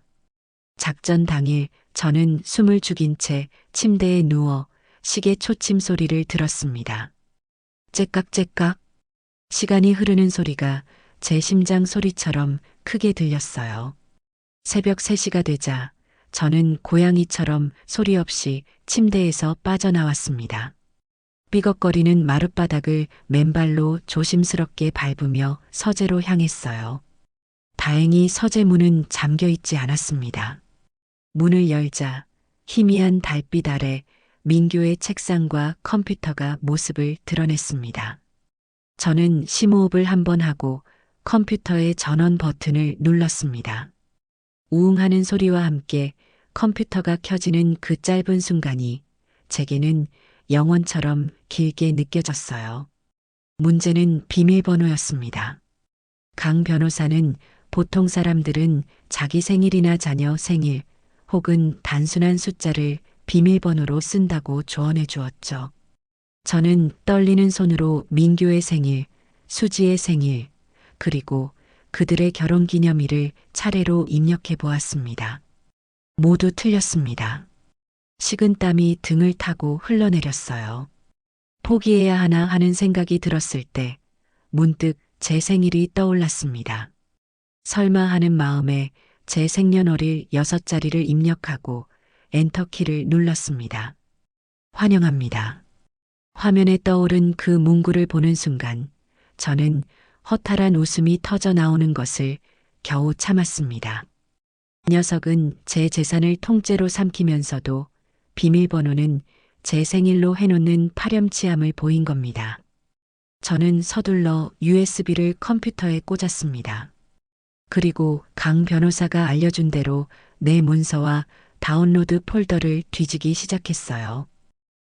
작전 당일 저는 숨을 죽인 채 침대에 누워 시계 초침 소리를 들었습니다. 째깍째깍. 시간이 흐르는 소리가 제 심장 소리처럼 크게 들렸어요. 새벽 3시가 되자 저는 고양이처럼 소리 없이 침대에서 빠져나왔습니다. 삐걱거리는 마룻바닥을 맨발로 조심스럽게 밟으며 서재로 향했어요. 다행히 서재 문은 잠겨 있지 않았습니다. 문을 열자 희미한 달빛 아래 민규의 책상과 컴퓨터가 모습을 드러냈습니다. 저는 심호흡을 한번 하고 컴퓨터의 전원 버튼을 눌렀습니다. 우웅하는 소리와 함께 컴퓨터가 켜지는 그 짧은 순간이 제게는 영원처럼 길게 느껴졌어요. 문제는 비밀번호였습니다. 강 변호사는 보통 사람들은 자기 생일이나 자녀 생일 혹은 단순한 숫자를 비밀번호로 쓴다고 조언해 주었죠. 저는 떨리는 손으로 민규의 생일, 수지의 생일, 그리고 그들의 결혼 기념일을 차례로 입력해 보았습니다. 모두 틀렸습니다. 식은땀이 등을 타고 흘러내렸어요. 포기해야 하나 하는 생각이 들었을 때 문득 제 생일이 떠올랐습니다. 설마 하는 마음에 제 생년월일 6자리를 입력하고 엔터키를 눌렀습니다. 환영합니다. 화면에 떠오른 그 문구를 보는 순간 저는 허탈한 웃음이 터져 나오는 것을 겨우 참았습니다. 녀석은 제 재산을 통째로 삼키면서도 비밀번호는 제 생일로 해놓는 파렴치함을 보인 겁니다. 저는 서둘러 USB를 컴퓨터에 꽂았습니다. 그리고 강 변호사가 알려준 대로 내 문서와 다운로드 폴더를 뒤지기 시작했어요.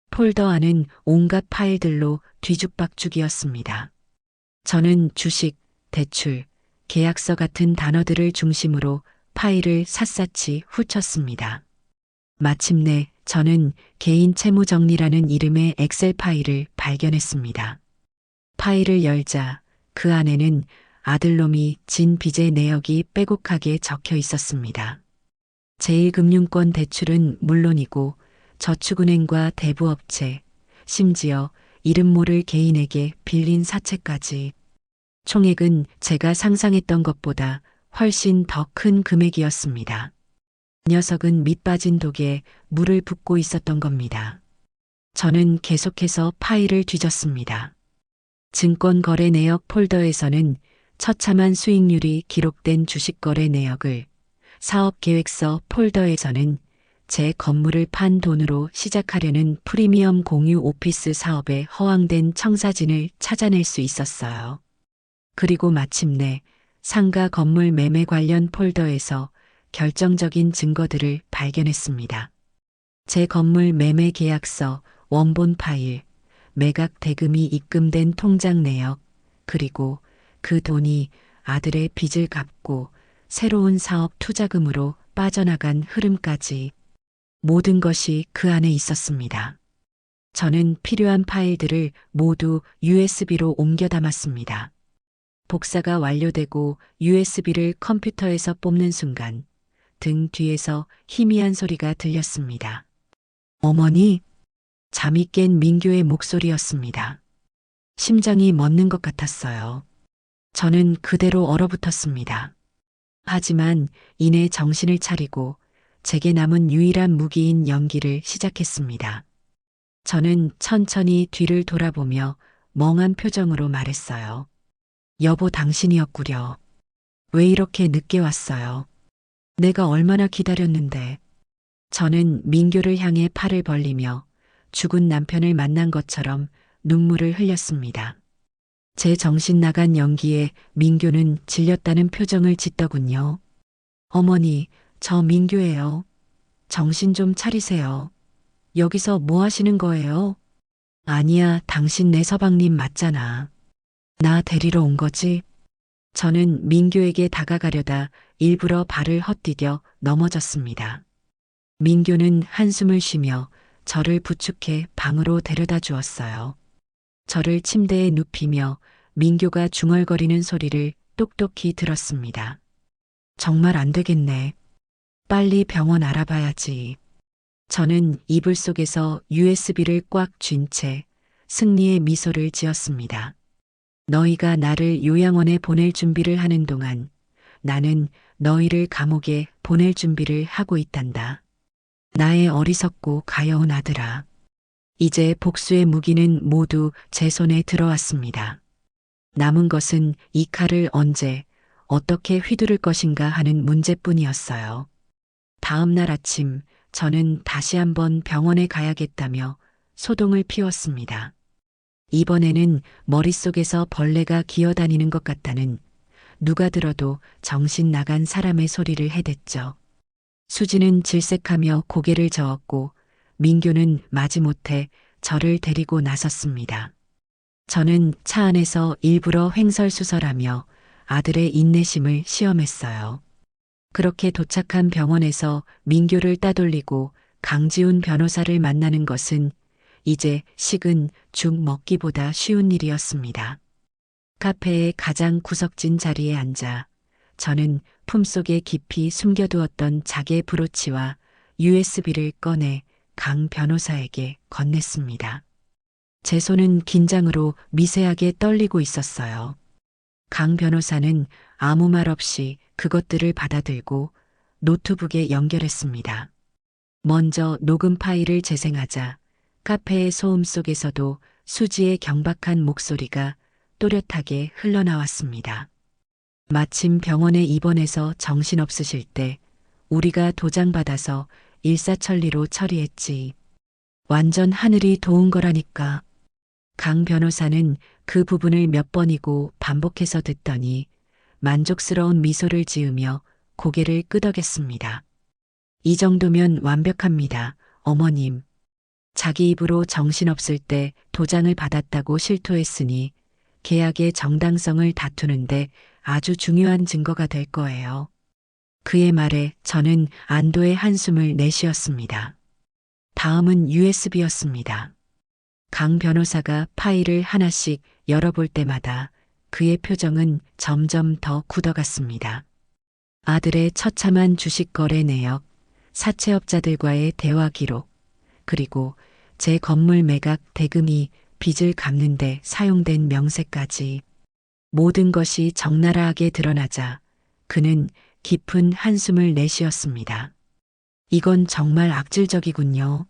폴더 안은 온갖 파일들로 뒤죽박죽이었습니다. 저는 주식, 대출, 계약서 같은 단어들을 중심으로 파일을 샅샅이 훑었습니다. 마침내 저는 개인 채무 정리라는 이름의 엑셀 파일을 발견했습니다. 파일을 열자 그 안에는 아들놈이 진 빚의 내역이 빼곡하게 적혀 있었습니다. 제1금융권 대출은 물론이고 저축은행과 대부업체, 심지어 이름 모를 개인에게 빌린 사채까지. 총액은 제가 상상했던 것보다 훨씬 더 큰 금액이었습니다. 녀석은 밑빠진 독에 물을 붓고 있었던 겁니다. 저는 계속해서 파일을 뒤졌습니다. 증권거래 내역 폴더에서는 처참한 수익률이 기록된 주식거래 내역을, 사업계획서 폴더에서는 제 건물을 판 돈으로 시작하려는 프리미엄 공유 오피스 사업에 허황된 청사진을 찾아낼 수 있었어요. 그리고 마침내 상가 건물 매매 관련 폴더에서 결정적인 증거들을 발견했습니다. 제 건물 매매 계약서, 원본 파일, 매각 대금이 입금된 통장 내역, 그리고 그 돈이 아들의 빚을 갚고 새로운 사업 투자금으로 빠져나간 흐름까지 모든 것이 그 안에 있었습니다. 저는 필요한 파일들을 모두 USB로 옮겨 담았습니다. 복사가 완료되고 USB를 컴퓨터에서 뽑는 순간 등 뒤에서 희미한 소리가 들렸습니다. 어머니, 잠이 깬 민규의 목소리였습니다. 심장이 멎는 것 같았어요. 저는 그대로 얼어붙었습니다. 하지만 이내 정신을 차리고 제게 남은 유일한 무기인 연기를 시작했습니다. 저는 천천히 뒤를 돌아보며 멍한 표정으로 말했어요. 여보, 당신이었구려. 왜 이렇게 늦게 왔어요? 내가 얼마나 기다렸는데. 저는 민규를 향해 팔을 벌리며 죽은 남편을 만난 것처럼 눈물을 흘렸습니다. 제 정신 나간 연기에 민규는 질렸다는 표정을 짓더군요. 어머니, 저 민규예요. 정신 좀 차리세요. 여기서 뭐 하시는 거예요? 아니야, 당신 내 서방님 맞잖아. 나 데리러 온 거지? 저는 민규에게 다가가려다 일부러 발을 헛디뎌 넘어졌습니다. 민규는 한숨을 쉬며 저를 부축해 방으로 데려다 주었어요. 저를 침대에 눕히며 민규가 중얼거리는 소리를 똑똑히 들었습니다. 정말 안 되겠네. 빨리 병원 알아봐야지. 저는 이불 속에서 USB를 꽉 쥔 채 승리의 미소를 지었습니다. 너희가 나를 요양원에 보낼 준비를 하는 동안 나는 너희를 감옥에 보낼 준비를 하고 있단다. 나의 어리석고 가여운 아들아. 이제 복수의 무기는 모두 제 손에 들어왔습니다. 남은 것은 이 칼을 언제, 어떻게 휘두를 것인가 하는 문제뿐이었어요. 다음 날 아침 저는 다시 한번 병원에 가야겠다며 소동을 피웠습니다. 이번에는 머릿속에서 벌레가 기어다니는 것 같다는 누가 들어도 정신 나간 사람의 소리를 해댔죠. 수지는 질색하며 고개를 저었고 민규는 마지못해 저를 데리고 나섰습니다. 저는 차 안에서 일부러 횡설수설하며 아들의 인내심을 시험했어요. 그렇게 도착한 병원에서 민규를 따돌리고 강지훈 변호사를 만나는 것은 이제 식은 죽 먹기보다 쉬운 일이었습니다. 카페의 가장 구석진 자리에 앉아 저는 품속에 깊이 숨겨두었던 자개 브로치와 USB를 꺼내 강 변호사에게 건넸습니다. 제 손은 긴장으로 미세하게 떨리고 있었어요. 강 변호사는 아무 말 없이 그것들을 받아들고 노트북에 연결했습니다. 먼저 녹음 파일을 재생하자 카페의 소음 속에서도 수지의 경박한 목소리가 또렷하게 흘러나왔습니다. 마침 병원에 입원해서 정신없으실 때 우리가 도장받아서 일사천리로 처리했지. 완전 하늘이 도운 거라니까. 강 변호사는 그 부분을 몇 번이고 반복해서 듣더니 만족스러운 미소를 지으며 고개를 끄덕였습니다. 이 정도면 완벽합니다, 어머님. 자기 입으로 정신없을 때 도장을 받았다고 실토했으니 계약의 정당성을 다투는데 아주 중요한 증거가 될 거예요. 그의 말에 저는 안도의 한숨을 내쉬었습니다. 다음은 USB였습니다. 강 변호사가 파일을 하나씩 열어볼 때마다 그의 표정은 점점 더 굳어갔습니다. 아들의 처참한 주식 거래 내역, 사채업자들과의 대화 기록, 그리고 제 건물 매각 대금이 빚을 갚는데 사용된 명세까지 모든 것이 적나라하게 드러나자 그는 깊은 한숨을 내쉬었습니다. 이건 정말 악질적이군요.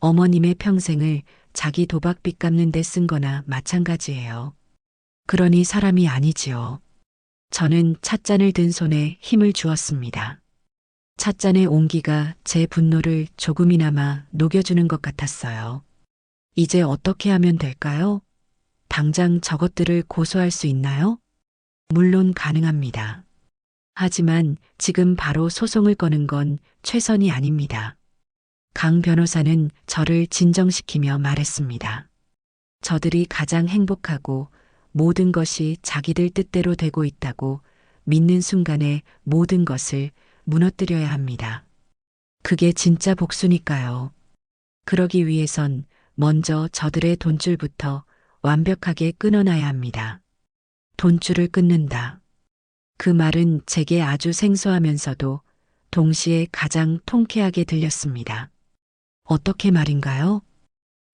어머님의 평생을 자기 도박빚 갚는 데 쓴 거나 마찬가지예요. 그러니 사람이 아니지요. 저는 찻잔을 든 손에 힘을 주었습니다. 찻잔의 온기가 제 분노를 조금이나마 녹여주는 것 같았어요. 이제 어떻게 하면 될까요? 당장 저것들을 고소할 수 있나요? 물론 가능합니다. 하지만 지금 바로 소송을 거는 건 최선이 아닙니다. 강 변호사는 저를 진정시키며 말했습니다. 저들이 가장 행복하고 모든 것이 자기들 뜻대로 되고 있다고 믿는 순간에 모든 것을 무너뜨려야 합니다. 그게 진짜 복수니까요. 그러기 위해선 먼저 저들의 돈줄부터 완벽하게 끊어놔야 합니다. 돈줄을 끊는다. 그 말은 제게 아주 생소하면서도 동시에 가장 통쾌하게 들렸습니다. 어떻게 말인가요?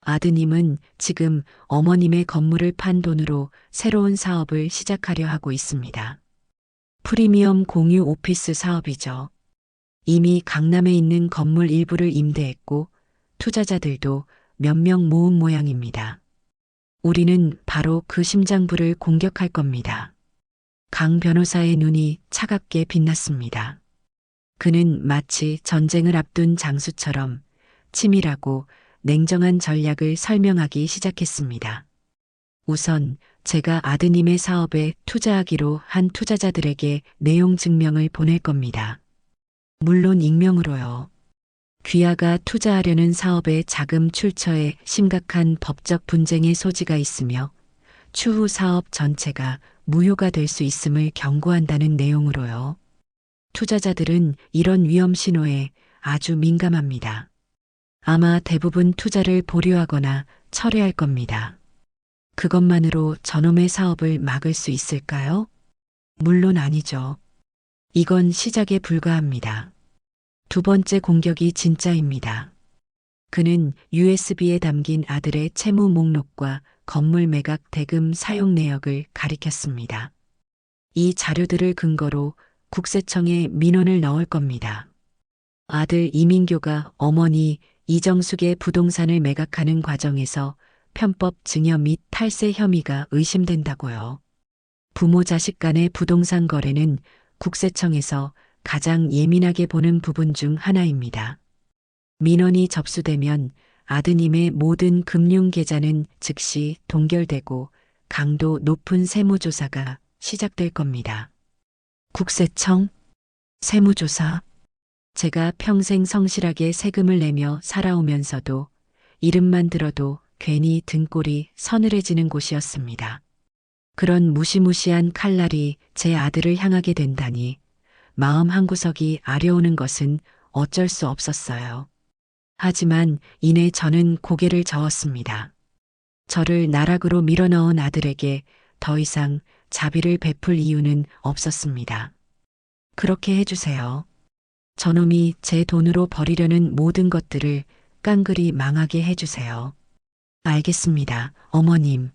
아드님은 지금 어머님의 건물을 판 돈으로 새로운 사업을 시작하려 하고 있습니다. 프리미엄 공유 오피스 사업이죠. 이미 강남에 있는 건물 일부를 임대했고 투자자들도 몇 명 모은 모양입니다. 우리는 바로 그 심장부를 공격할 겁니다. 강 변호사의 눈이 차갑게 빛났습니다. 그는 마치 전쟁을 앞둔 장수처럼 치밀하고 냉정한 전략을 설명하기 시작했습니다. 우선 제가 아드님의 사업에 투자하기로 한 투자자들에게 내용 증명을 보낼 겁니다. 물론 익명으로요. 귀하가 투자하려는 사업의 자금 출처에 심각한 법적 분쟁의 소지가 있으며 추후 사업 전체가 무효가 될 수 있음을 경고한다는 내용으로요. 투자자들은 이런 위험 신호에 아주 민감합니다. 아마 대부분 투자를 보류하거나 철회할 겁니다. 그것만으로 저놈의 사업을 막을 수 있을까요? 물론 아니죠. 이건 시작에 불과합니다. 두 번째 공격이 진짜입니다. 그는 USB에 담긴 아들의 채무 목록과 건물 매각 대금 사용 내역을 가리켰습니다. 이 자료들을 근거로 국세청에 민원을 넣을 겁니다. 아들 이민교가 어머니 이정숙의 부동산을 매각하는 과정에서 편법 증여 및 탈세 혐의가 의심된다고요. 부모 자식 간의 부동산 거래는 국세청에서 가장 예민하게 보는 부분 중 하나입니다. 민원이 접수되면 아드님의 모든 금융 계좌는 즉시 동결되고 강도 높은 세무조사가 시작될 겁니다. 국세청? 세무조사? 제가 평생 성실하게 세금을 내며 살아오면서도 이름만 들어도 괜히 등골이 서늘해지는 곳이었습니다. 그런 무시무시한 칼날이 제 아들을 향하게 된다니 마음 한구석이 아려오는 것은 어쩔 수 없었어요. 하지만 이내 저는 고개를 저었습니다. 저를 나락으로 밀어넣은 아들에게 더 이상 자비를 베풀 이유는 없었습니다. 그렇게 해주세요. 저놈이 제 돈으로 버리려는 모든 것들을 깡그리 망하게 해주세요. 알겠습니다, 어머님.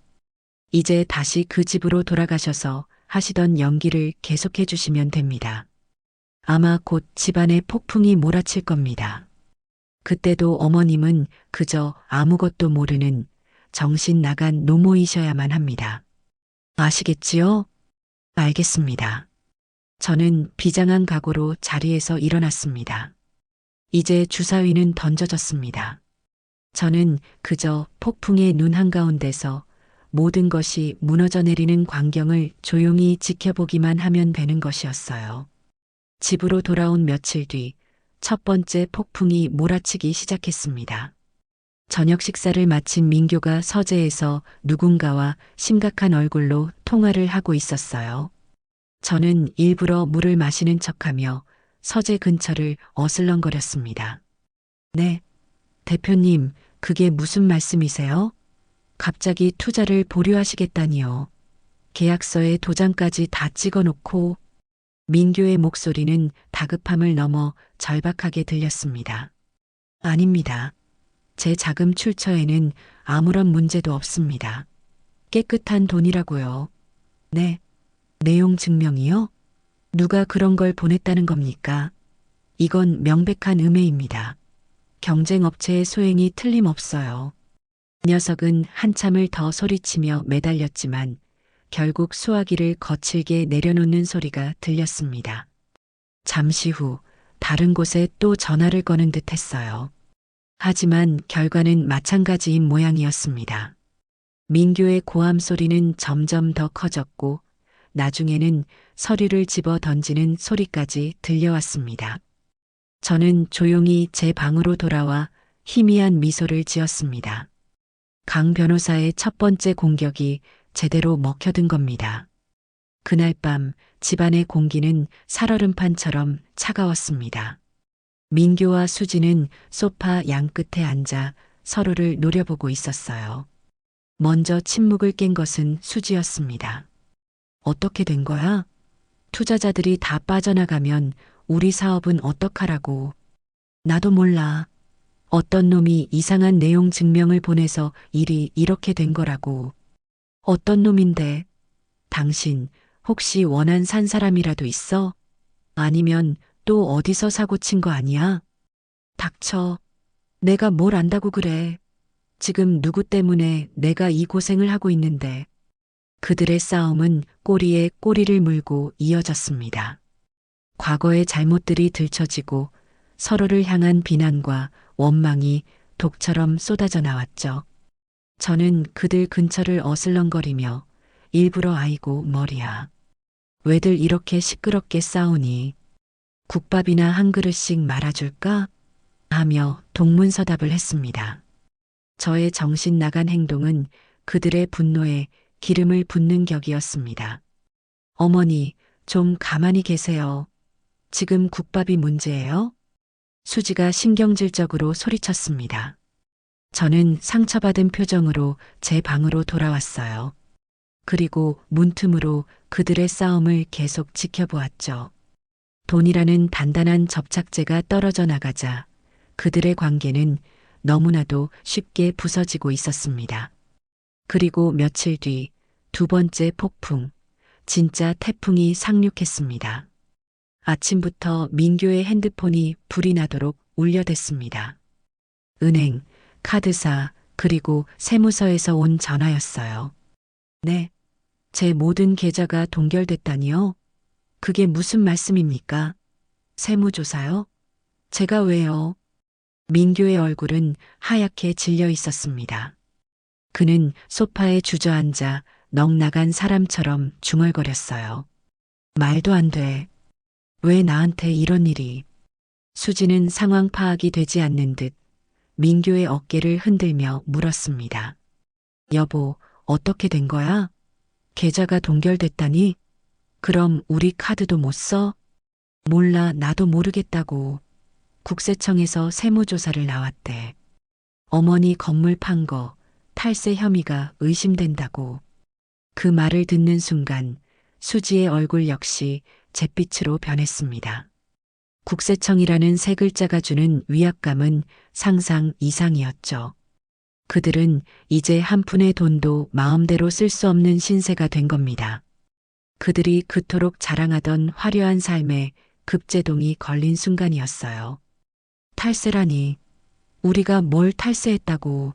이제 다시 그 집으로 돌아가셔서 하시던 연기를 계속해 주시면 됩니다. 아마 곧 집안에 폭풍이 몰아칠 겁니다. 그때도 어머님은 그저 아무것도 모르는 정신 나간 노모이셔야만 합니다. 아시겠지요? 알겠습니다. 저는 비장한 각오로 자리에서 일어났습니다. 이제 주사위는 던져졌습니다. 저는 그저 폭풍의 눈 한가운데서 모든 것이 무너져 내리는 광경을 조용히 지켜보기만 하면 되는 것이었어요. 집으로 돌아온 며칠 뒤 첫 번째 폭풍이 몰아치기 시작했습니다. 저녁 식사를 마친 민교가 서재에서 누군가와 심각한 얼굴로 통화를 하고 있었어요. 저는 일부러 물을 마시는 척하며 서재 근처를 어슬렁거렸습니다. 네, 대표님, 그게 무슨 말씀이세요? 갑자기 투자를 보류하시겠다니요. 계약서에 도장까지 다 찍어놓고. 민교의 목소리는 다급함을 넘어 절박하게 들렸습니다. 아닙니다. 제 자금 출처에는 아무런 문제도 없습니다. 깨끗한 돈이라고요. 네. 내용 증명이요? 누가 그런 걸 보냈다는 겁니까? 이건 명백한 음해입니다. 경쟁업체의 소행이 틀림없어요. 녀석은 한참을 더 소리치며 매달렸지만 결국 수화기를 거칠게 내려놓는 소리가 들렸습니다. 잠시 후 다른 곳에 또 전화를 거는 듯 했어요. 하지만 결과는 마찬가지인 모양이었습니다. 민교의 고함 소리는 점점 더 커졌고 나중에는 서류를 집어 던지는 소리까지 들려왔습니다. 저는 조용히 제 방으로 돌아와 희미한 미소를 지었습니다. 강 변호사의 첫 번째 공격이 제대로 먹혀든 겁니다. 그날 밤 집안의 공기는 살얼음판처럼 차가웠습니다. 민교와 수지는 소파 양끝에 앉아 서로를 노려보고 있었어요. 먼저 침묵을 깬 것은 수지였습니다. 어떻게 된 거야? 투자자들이 다 빠져나가면 우리 사업은 어떡하라고. 나도 몰라. 어떤 놈이 이상한 내용 증명을 보내서 일이 이렇게 된 거라고. 어떤 놈인데? 당신 혹시 원한 산 사람이라도 있어? 아니면 또 어디서 사고 친 거 아니야? 닥쳐. 내가 뭘 안다고 그래. 지금 누구 때문에 내가 이 고생을 하고 있는데. 그들의 싸움은 꼬리에 꼬리를 물고 이어졌습니다. 과거의 잘못들이 들춰지고 서로를 향한 비난과 원망이 독처럼 쏟아져 나왔죠. 저는 그들 근처를 어슬렁거리며 일부러 아이고 머리야. 왜들 이렇게 시끄럽게 싸우니? 국밥이나 한 그릇씩 말아줄까? 하며 동문서답을 했습니다. 저의 정신 나간 행동은 그들의 분노에 기름을 붓는 격이었습니다. 어머니, 좀 가만히 계세요. 지금 국밥이 문제예요? 수지가 신경질적으로 소리쳤습니다. 저는 상처받은 표정으로 제 방으로 돌아왔어요. 그리고 문틈으로 그들의 싸움을 계속 지켜보았죠. 돈이라는 단단한 접착제가 떨어져 나가자 그들의 관계는 너무나도 쉽게 부서지고 있었습니다. 그리고 며칠 뒤 두 번째 폭풍, 진짜 태풍이 상륙했습니다. 아침부터 민교의 핸드폰이 불이 나도록 울려댔습니다. 은행, 카드사, 그리고 세무서에서 온 전화였어요. 네, 제 모든 계좌가 동결됐다니요? 그게 무슨 말씀입니까? 세무조사요? 제가 왜요? 민교의 얼굴은 하얗게 질려 있었습니다. 그는 소파에 주저앉아 넋나간 사람처럼 중얼거렸어요. 말도 안 돼. 왜 나한테 이런 일이? 수지는 상황 파악이 되지 않는 듯 민교의 어깨를 흔들며 물었습니다. 여보, 어떻게 된 거야? 계좌가 동결됐다니? 그럼 우리 카드도 못 써? 몰라, 나도 모르겠다고. 국세청에서 세무조사를 나왔대. 어머니 건물 판 거, 탈세 혐의가 의심된다고. 그 말을 듣는 순간 수지의 얼굴 역시 잿빛으로 변했습니다. 국세청이라는 세 글자가 주는 위압감은 상상 이상이었죠. 그들은 이제 한 푼의 돈도 마음대로 쓸 수 없는 신세가 된 겁니다. 그들이 그토록 자랑하던 화려한 삶에 급제동이 걸린 순간이었어요. 탈세라니. 우리가 뭘 탈세했다고.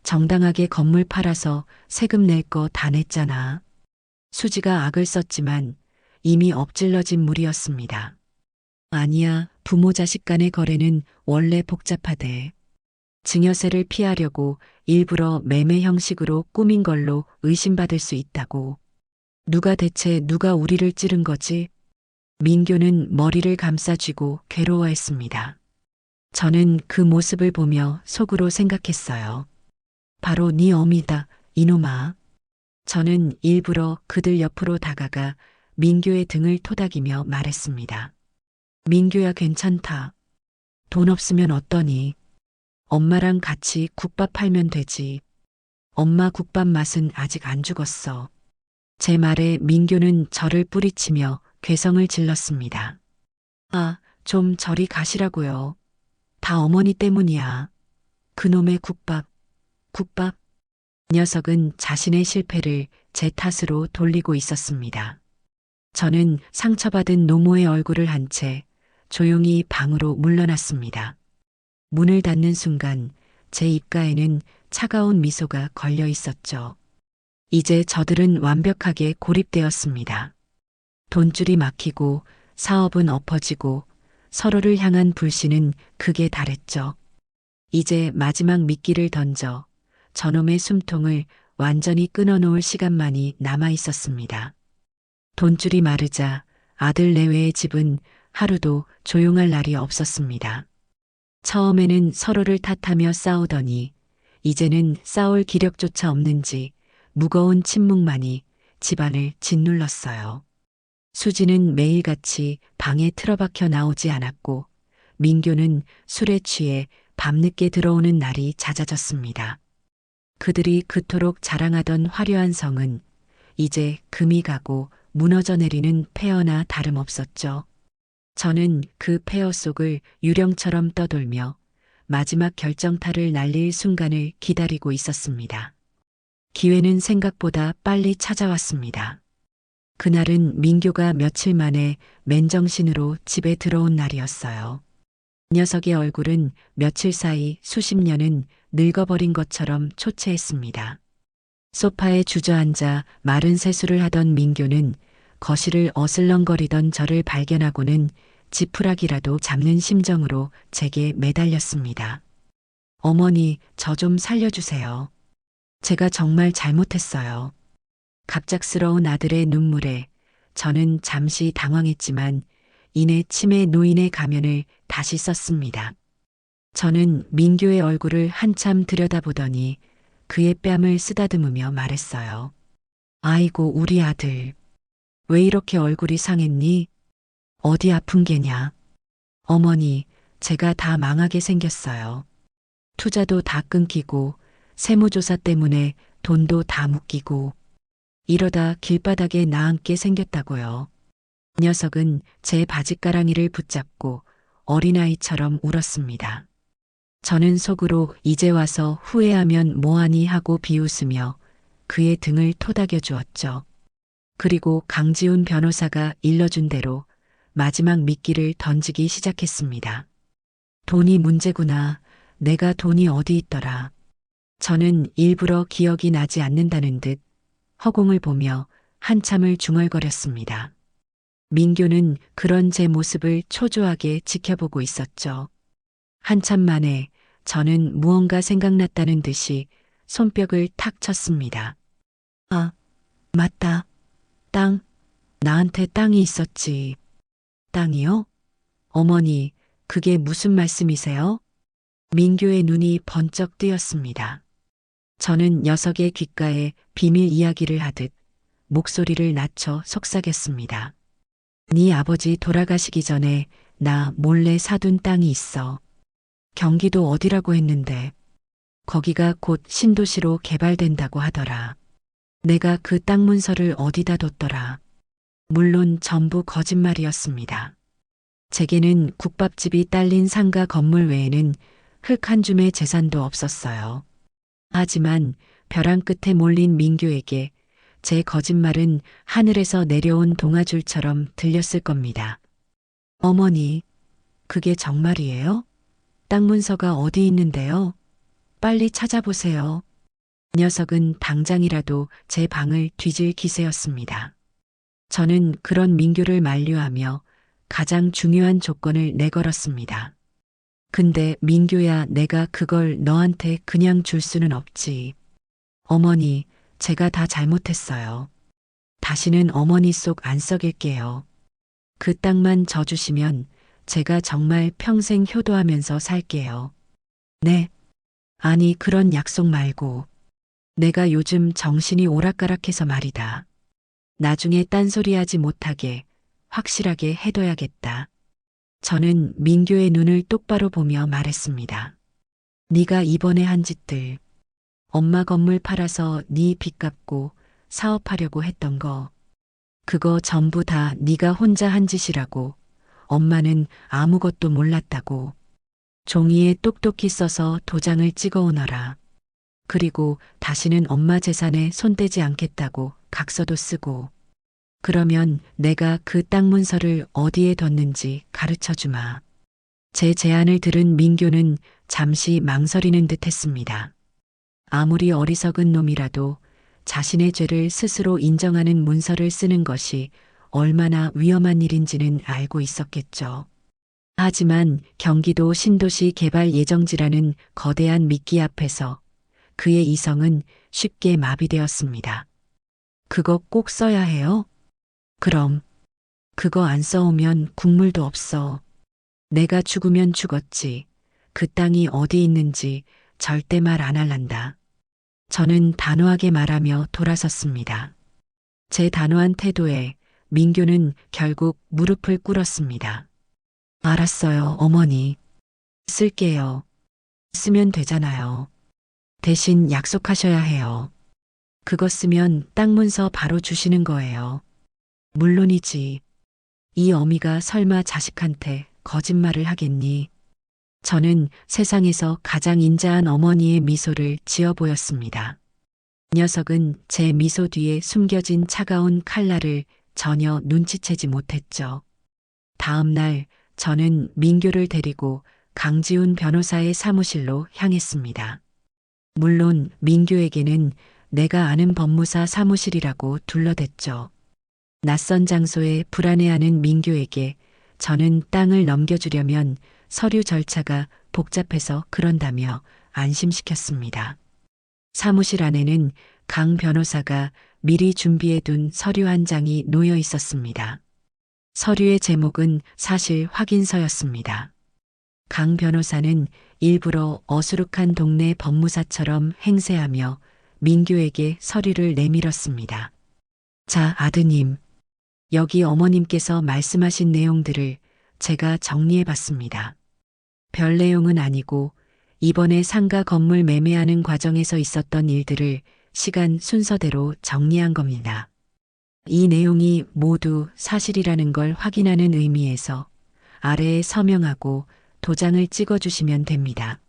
정당하게 건물 팔아서 세금 낼 거 다 냈잖아. 수지가 악을 썼지만 이미 엎질러진 물이었습니다. 아니야, 부모 자식 간의 거래는 원래 복잡하대. 증여세를 피하려고 일부러 매매 형식으로 꾸민 걸로 의심받을 수 있다고. 누가 우리를 찌른 거지? 민교는 머리를 감싸쥐고 괴로워했습니다. 저는 그 모습을 보며 속으로 생각했어요. 바로 네 어미다, 이놈아. 저는 일부러 그들 옆으로 다가가 민규의 등을 토닥이며 말했습니다. 민규야 괜찮다. 돈 없으면 어떠니? 엄마랑 같이 국밥 팔면 되지. 엄마 국밥 맛은 아직 안 죽었어. 제 말에 민규는 저를 뿌리치며 괴성을 질렀습니다. 아, 좀 저리 가시라고요. 다 어머니 때문이야. 그놈의 국밥. 녀석은 자신의 실패를 제 탓으로 돌리고 있었습니다. 저는 상처받은 노모의 얼굴을 한 채 조용히 방으로 물러났습니다. 문을 닫는 순간 제 입가에는 차가운 미소가 걸려 있었죠. 이제 저들은 완벽하게 고립되었습니다. 돈줄이 막히고 사업은 엎어지고 서로를 향한 불신은 극에 달했죠. 이제 마지막 미끼를 던져 저놈의 숨통을 완전히 끊어놓을 시간만이 남아 있었습니다. 돈줄이 마르자 아들 내외의 집은 하루도 조용할 날이 없었습니다. 처음에는 서로를 탓하며 싸우더니 이제는 싸울 기력조차 없는지 무거운 침묵만이 집안을 짓눌렀어요. 수지는 매일같이 방에 틀어박혀 나오지 않았고 민규는 술에 취해 밤늦게 들어오는 날이 잦아졌습니다. 그들이 그토록 자랑하던 화려한 성은 이제 금이 가고 무너져 내리는 폐허나 다름없었죠. 저는 그 폐허 속을 유령처럼 떠돌며 마지막 결정타를 날릴 순간을 기다리고 있었습니다. 기회는 생각보다 빨리 찾아왔습니다. 그날은 민규가 며칠 만에 맨정신으로 집에 들어온 날이었어요. 녀석의 얼굴은 며칠 사이 수십 년은 늙어버린 것처럼 초췌했습니다. 소파에 주저앉아 마른 세수를 하던 민규는 거실을 어슬렁거리던 저를 발견하고는 지푸라기라도 잡는 심정으로 제게 매달렸습니다. 어머니, 저 좀 살려주세요. 제가 정말 잘못했어요. 갑작스러운 아들의 눈물에 저는 잠시 당황했지만 이내 치매 노인의 가면을 다시 썼습니다. 저는 민규의 얼굴을 한참 들여다보더니 그의 뺨을 쓰다듬으며 말했어요. 아이고, 우리 아들. 왜 이렇게 얼굴이 상했니? 어디 아픈 게냐? 어머니, 제가 다 망하게 생겼어요. 투자도 다 끊기고 세무조사 때문에 돈도 다 묶이고 이러다 길바닥에 나앉게 생겼다고요. 녀석은 제 바짓가랑이를 붙잡고 어린아이처럼 울었습니다. 저는 속으로 이제 와서 후회하면 뭐하니 하고 비웃으며 그의 등을 토닥여 주었죠. 그리고 강지훈 변호사가 일러준 대로 마지막 미끼를 던지기 시작했습니다. 돈이 문제구나. 내가 돈이 어디 있더라. 저는 일부러 기억이 나지 않는다는 듯 허공을 보며 한참을 중얼거렸습니다. 민규는 그런 제 모습을 초조하게 지켜보고 있었죠. 한참 만에 저는 무언가 생각났다는 듯이 손뼉을 탁 쳤습니다. 아, 맞다. 땅. 나한테 땅이 있었지. 땅이요? 어머니, 그게 무슨 말씀이세요? 민규의 눈이 번쩍 뜨였습니다. 저는 녀석의 귓가에 비밀 이야기를 하듯 목소리를 낮춰 속삭였습니다. 네 아버지 돌아가시기 전에 나 몰래 사둔 땅이 있어. 경기도 어디라고 했는데 거기가 곧 신도시로 개발된다고 하더라. 내가 그 땅 문서를 어디다 뒀더라. 물론 전부 거짓말이었습니다. 제게는 국밥집이 딸린 상가 건물 외에는 흙 한 줌의 재산도 없었어요. 하지만 벼랑 끝에 몰린 민규에게 제 거짓말은 하늘에서 내려온 동아줄처럼 들렸을 겁니다. 어머니, 그게 정말이에요? 땅 문서가 어디 있는데요? 빨리 찾아보세요. 녀석은 당장이라도 제 방을 뒤질 기세였습니다. 저는 그런 민규를 만류하며 가장 중요한 조건을 내걸었습니다. 근데 민규야, 내가 그걸 너한테 그냥 줄 수는 없지. 어머니, 제가 다 잘못했어요. 다시는 어머니 속 안 썩일게요. 그 땅만 져주시면 제가 정말 평생 효도하면서 살게요. 네. 아니, 그런 약속 말고. 내가 요즘 정신이 오락가락해서 말이다. 나중에 딴소리 하지 못하게 확실하게 해둬야겠다. 저는 민규의 눈을 똑바로 보며 말했습니다. 네가 이번에 한 짓들, 엄마 건물 팔아서 네 빚 갚고 사업하려고 했던 거, 그거 전부 다 네가 혼자 한 짓이라고. 엄마는 아무것도 몰랐다고. 종이에 똑똑히 써서 도장을 찍어 오너라. 그리고 다시는 엄마 재산에 손대지 않겠다고 각서도 쓰고. 그러면 내가 그 땅 문서를 어디에 뒀는지 가르쳐 주마. 제 제안을 들은 민규는 잠시 망설이는 듯 했습니다. 아무리 어리석은 놈이라도 자신의 죄를 스스로 인정하는 문서를 쓰는 것이 얼마나 위험한 일인지는 알고 있었겠죠. 하지만 경기도 신도시 개발 예정지라는 거대한 미끼 앞에서 그의 이성은 쉽게 마비되었습니다. 그거 꼭 써야 해요? 그럼 그거 안 써오면 국물도 없어. 내가 죽으면 죽었지. 그 땅이 어디 있는지 절대 말 안 할란다. 저는 단호하게 말하며 돌아섰습니다. 제 단호한 태도에 민규는 결국 무릎을 꿇었습니다. 알았어요, 어머니. 쓸게요. 쓰면 되잖아요. 대신 약속하셔야 해요. 그거 쓰면 땅 문서 바로 주시는 거예요. 물론이지. 이 어미가 설마 자식한테 거짓말을 하겠니? 저는 세상에서 가장 인자한 어머니의 미소를 지어 보였습니다. 녀석은 제 미소 뒤에 숨겨진 차가운 칼날을 전혀 눈치채지 못했죠. 다음 날 저는 민규를 데리고 강지훈 변호사의 사무실로 향했습니다. 물론 민규에게는 내가 아는 법무사 사무실이라고 둘러댔죠. 낯선 장소에 불안해하는 민규에게 저는 땅을 넘겨주려면 서류 절차가 복잡해서 그런다며 안심시켰습니다. 사무실 안에는 강 변호사가 미리 준비해둔 서류 한 장이 놓여 있었습니다. 서류의 제목은 사실 확인서였습니다. 강 변호사는 일부러 어수룩한 동네 법무사처럼 행세하며 민규에게 서류를 내밀었습니다. 자, 아드님. 여기 어머님께서 말씀하신 내용들을 제가 정리해 봤습니다. 별 내용은 아니고 이번에 상가 건물 매매하는 과정에서 있었던 일들을 시간 순서대로 정리한 겁니다. 이 내용이 모두 사실이라는 걸 확인하는 의미에서 아래에 서명하고 도장을 찍어주시면 됩니다.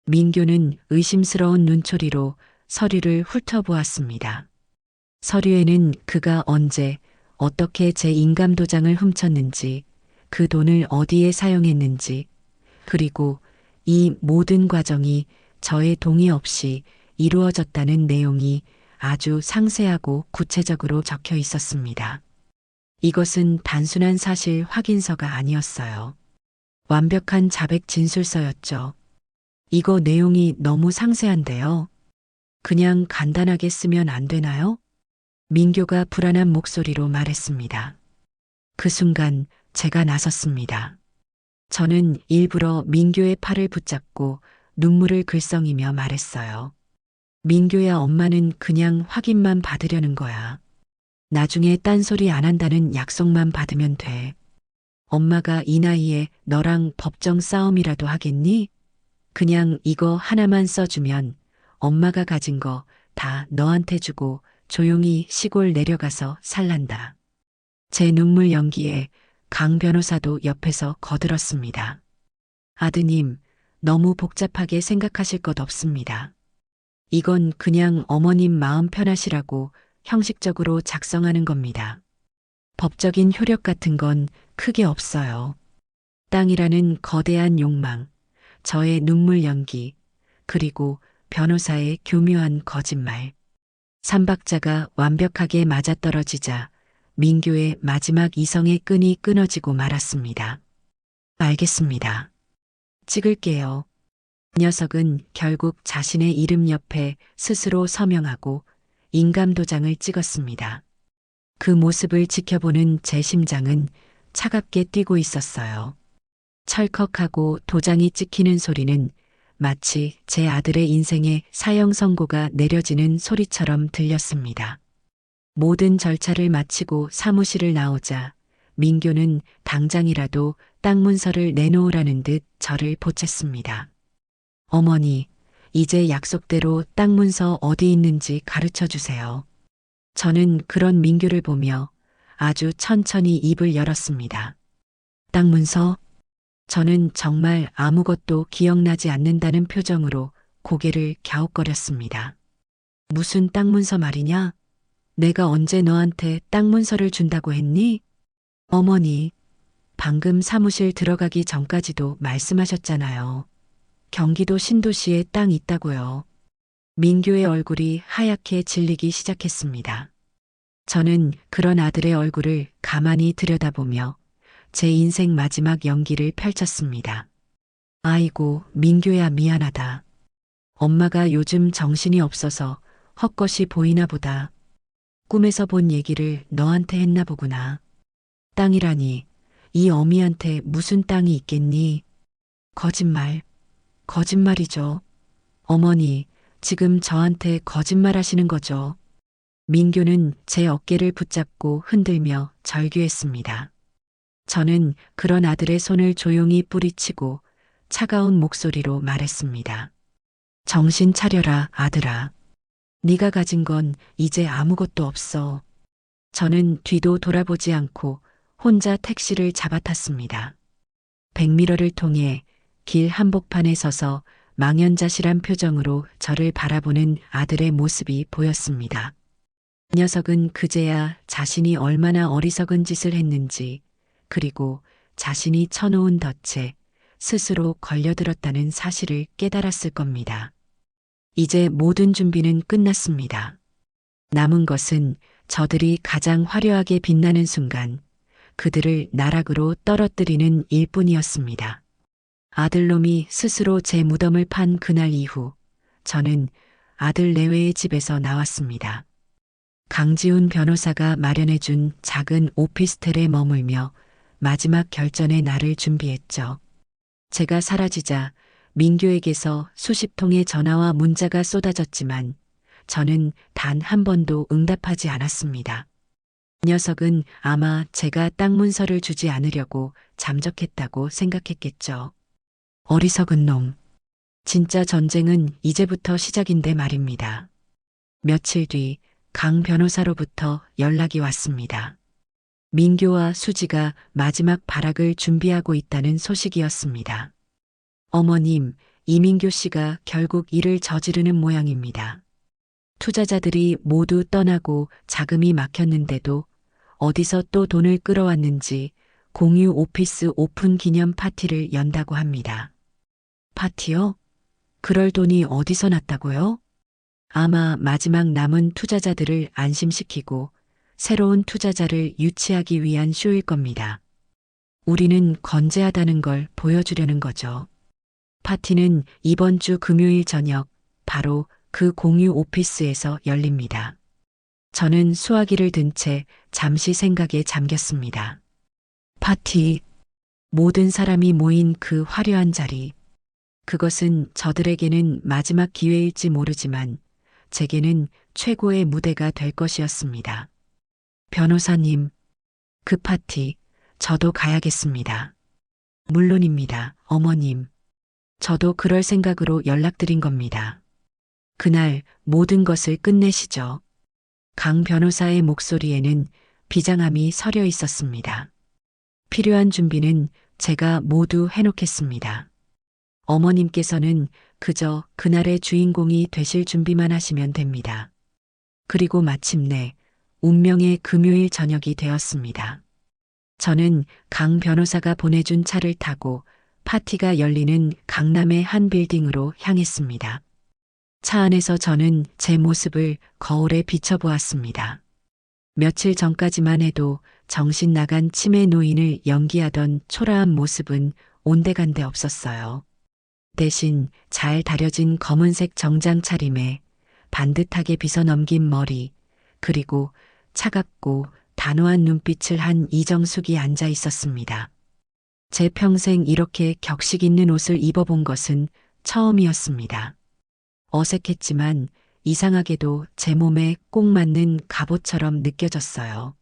민규는 의심스러운 눈초리로 서류를 훑어보았습니다. 서류에는 그가 언제 어떻게 제 인감도장을 훔쳤는지, 그 돈을 어디에 사용했는지, 그리고 이 모든 과정이 저의 동의 없이 이루어졌다는 내용이 아주 상세하고 구체적으로 적혀 있었습니다. 이것은 단순한 사실 확인서가 아니었어요. 완벽한 자백 진술서였죠. 이거 내용이 너무 상세한데요. 그냥 간단하게 쓰면 안 되나요? 민규가 불안한 목소리로 말했습니다. 그 순간 제가 나섰습니다. 저는 일부러 민규의 팔을 붙잡고 눈물을 글썽이며 말했어요. 민규야, 엄마는 그냥 확인만 받으려는 거야. 나중에 딴소리 안 한다는 약속만 받으면 돼. 엄마가 이 나이에 너랑 법정 싸움이라도 하겠니? 그냥 이거 하나만 써주면 엄마가 가진 거 다 너한테 주고 조용히 시골 내려가서 살란다. 제 눈물 연기에 강 변호사도 옆에서 거들었습니다. 아드님, 너무 복잡하게 생각하실 것 없습니다. 이건 그냥 어머님 마음 편하시라고 형식적으로 작성하는 겁니다. 법적인 효력 같은 건 크게 없어요. 땅이라는 거대한 욕망, 저의 눈물 연기, 그리고 변호사의 교묘한 거짓말. 삼박자가 완벽하게 맞아떨어지자 민규의 마지막 이성의 끈이 끊어지고 말았습니다. 알겠습니다. 찍을게요. 녀석은 결국 자신의 이름 옆에 스스로 서명하고 인감도장을 찍었습니다. 그 모습을 지켜보는 제 심장은 차갑게 뛰고 있었어요. 철컥하고 도장이 찍히는 소리는 마치 제 아들의 인생에 사형 선고가 내려지는 소리처럼 들렸습니다. 모든 절차를 마치고 사무실을 나오자 민교는 당장이라도 땅 문서를 내놓으라는 듯 저를 보챘습니다. 어머니, 이제 약속대로 땅 문서 어디 있는지 가르쳐 주세요. 저는 그런 민교를 보며 아주 천천히 입을 열었습니다. 땅 문서? 저는 정말 아무것도 기억나지 않는다는 표정으로 고개를 갸웃거렸습니다. 무슨 땅 문서 말이냐? 내가 언제 너한테 땅 문서를 준다고 했니? 어머니, 방금 사무실 들어가기 전까지도 말씀하셨잖아요. 경기도 신도시에 땅 있다고요. 민교의 얼굴이 하얗게 질리기 시작했습니다. 저는 그런 아들의 얼굴을 가만히 들여다보며 제 인생 마지막 연기를 펼쳤습니다. 아이고, 민교야 미안하다. 엄마가 요즘 정신이 없어서 헛것이 보이나 보다. 꿈에서 본 얘기를 너한테 했나 보구나. 땅이라니, 이 어미한테 무슨 땅이 있겠니? 거짓말, 거짓말이죠. 어머니, 지금 저한테 거짓말 하시는 거죠. 민교는 제 어깨를 붙잡고 흔들며 절규했습니다. 저는 그런 아들의 손을 조용히 뿌리치고 차가운 목소리로 말했습니다. 정신 차려라, 아들아. 네가 가진 건 이제 아무것도 없어. 저는 뒤도 돌아보지 않고 혼자 택시를 잡아탔습니다. 백미러를 통해 길 한복판에 서서 망연자실한 표정으로 저를 바라보는 아들의 모습이 보였습니다. 이 녀석은 그제야 자신이 얼마나 어리석은 짓을 했는지, 그리고 자신이 쳐놓은 덫에 스스로 걸려들었다는 사실을 깨달았을 겁니다. 이제 모든 준비는 끝났습니다. 남은 것은 저들이 가장 화려하게 빛나는 순간 그들을 나락으로 떨어뜨리는 일뿐이었습니다. 아들놈이 스스로 제 무덤을 판 그날 이후 저는 아들 내외의 집에서 나왔습니다. 강지훈 변호사가 마련해준 작은 오피스텔에 머물며 마지막 결전의 날을 준비했죠. 제가 사라지자 민교에게서 수십 통의 전화와 문자가 쏟아졌지만 저는 단 한 번도 응답하지 않았습니다. 이 녀석은 아마 제가 땅 문서를 주지 않으려고 잠적했다고 생각했겠죠. 어리석은 놈. 진짜 전쟁은 이제부터 시작인데 말입니다. 며칠 뒤 강 변호사로부터 연락이 왔습니다. 민교와 수지가 마지막 발악을 준비하고 있다는 소식이었습니다. 어머님, 이민교 씨가 결국 일을 저지르는 모양입니다. 투자자들이 모두 떠나고 자금이 막혔는데도 어디서 또 돈을 끌어왔는지 공유 오피스 오픈 기념 파티를 연다고 합니다. 파티요? 그럴 돈이 어디서 났다고요? 아마 마지막 남은 투자자들을 안심시키고 새로운 투자자를 유치하기 위한 쇼일 겁니다. 우리는 건재하다는 걸 보여주려는 거죠. 파티는 이번 주 금요일 저녁 바로 그 공유 오피스에서 열립니다. 저는 수화기를 든 채 잠시 생각에 잠겼습니다. 파티, 모든 사람이 모인 그 화려한 자리. 그것은 저들에게는 마지막 기회일지 모르지만 제게는 최고의 무대가 될 것이었습니다. 변호사님, 그 파티, 저도 가야겠습니다. 물론입니다, 어머님. 저도 그럴 생각으로 연락드린 겁니다. 그날 모든 것을 끝내시죠. 강 변호사의 목소리에는 비장함이 서려 있었습니다. 필요한 준비는 제가 모두 해놓겠습니다. 어머님께서는 그저 그날의 주인공이 되실 준비만 하시면 됩니다. 그리고 마침내 운명의 금요일 저녁이 되었습니다. 저는 강 변호사가 보내준 차를 타고 파티가 열리는 강남의 한 빌딩으로 향했습니다. 차 안에서 저는 제 모습을 거울에 비춰보았습니다. 며칠 전까지만 해도 정신 나간 치매 노인을 연기하던 초라한 모습은 온데간데 없었어요. 대신 잘 다려진 검은색 정장 차림에 반듯하게 빗어넘긴 머리, 그리고 차갑고 단호한 눈빛을 한 이정숙이 앉아 있었습니다. 제 평생 이렇게 격식 있는 옷을 입어본 것은 처음이었습니다. 어색했지만 이상하게도 제 몸에 꼭 맞는 갑옷처럼 느껴졌어요.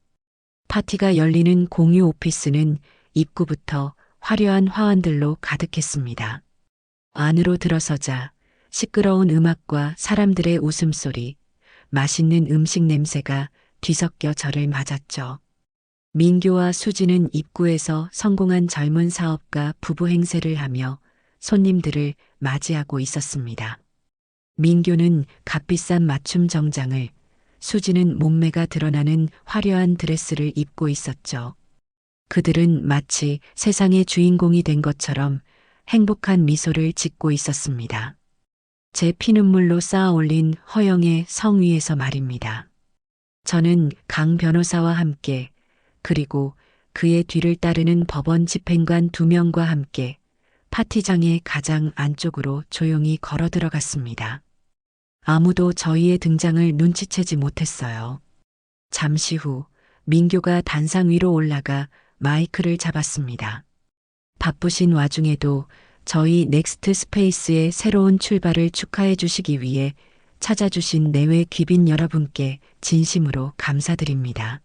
파티가 열리는 공유 오피스는 입구부터 화려한 화환들로 가득했습니다. 안으로 들어서자 시끄러운 음악과 사람들의 웃음소리, 맛있는 음식 냄새가 뒤섞여 저를 맞았죠. 민교와 수지는 입구에서 성공한 젊은 사업가 부부 행세를 하며 손님들을 맞이하고 있었습니다. 민교는 값비싼 맞춤 정장을, 수지는 몸매가 드러나는 화려한 드레스를 입고 있었죠. 그들은 마치 세상의 주인공이 된 것처럼 행복한 미소를 짓고 있었습니다. 제 피눈물로 쌓아 올린 허영의 성 위에서 말입니다. 저는 강 변호사와 함께 그리고 그의 뒤를 따르는 법원 집행관 2명과 함께 파티장의 가장 안쪽으로 조용히 걸어 들어갔습니다. 아무도 저희의 등장을 눈치채지 못했어요. 잠시 후 민교가 단상 위로 올라가 마이크를 잡았습니다. 바쁘신 와중에도 저희 넥스트 스페이스의 새로운 출발을 축하해 주시기 위해 찾아주신 내외 귀빈 여러분께 진심으로 감사드립니다.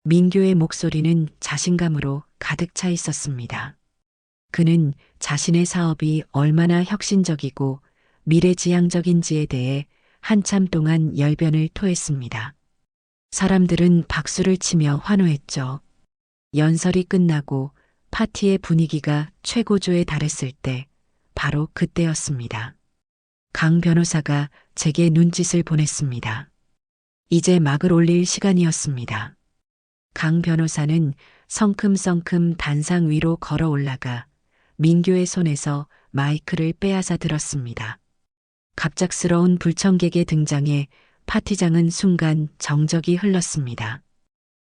민교의 목소리는 자신감으로 가득 차 있었습니다. 그는 자신의 사업이 얼마나 혁신적이고 미래지향적인지에 대해 한참 동안 열변을 토했습니다. 사람들은 박수를 치며 환호했죠. 연설이 끝나고 파티의 분위기가 최고조에 달했을 때 바로 그때였습니다. 강 변호사가 제게 눈짓을 보냈습니다. 이제 막을 올릴 시간이었습니다. 강 변호사는 성큼성큼 단상 위로 걸어 올라가 민교의 손에서 마이크를 빼앗아 들었습니다. 갑작스러운 불청객의 등장에 파티장은 순간 정적이 흘렀습니다.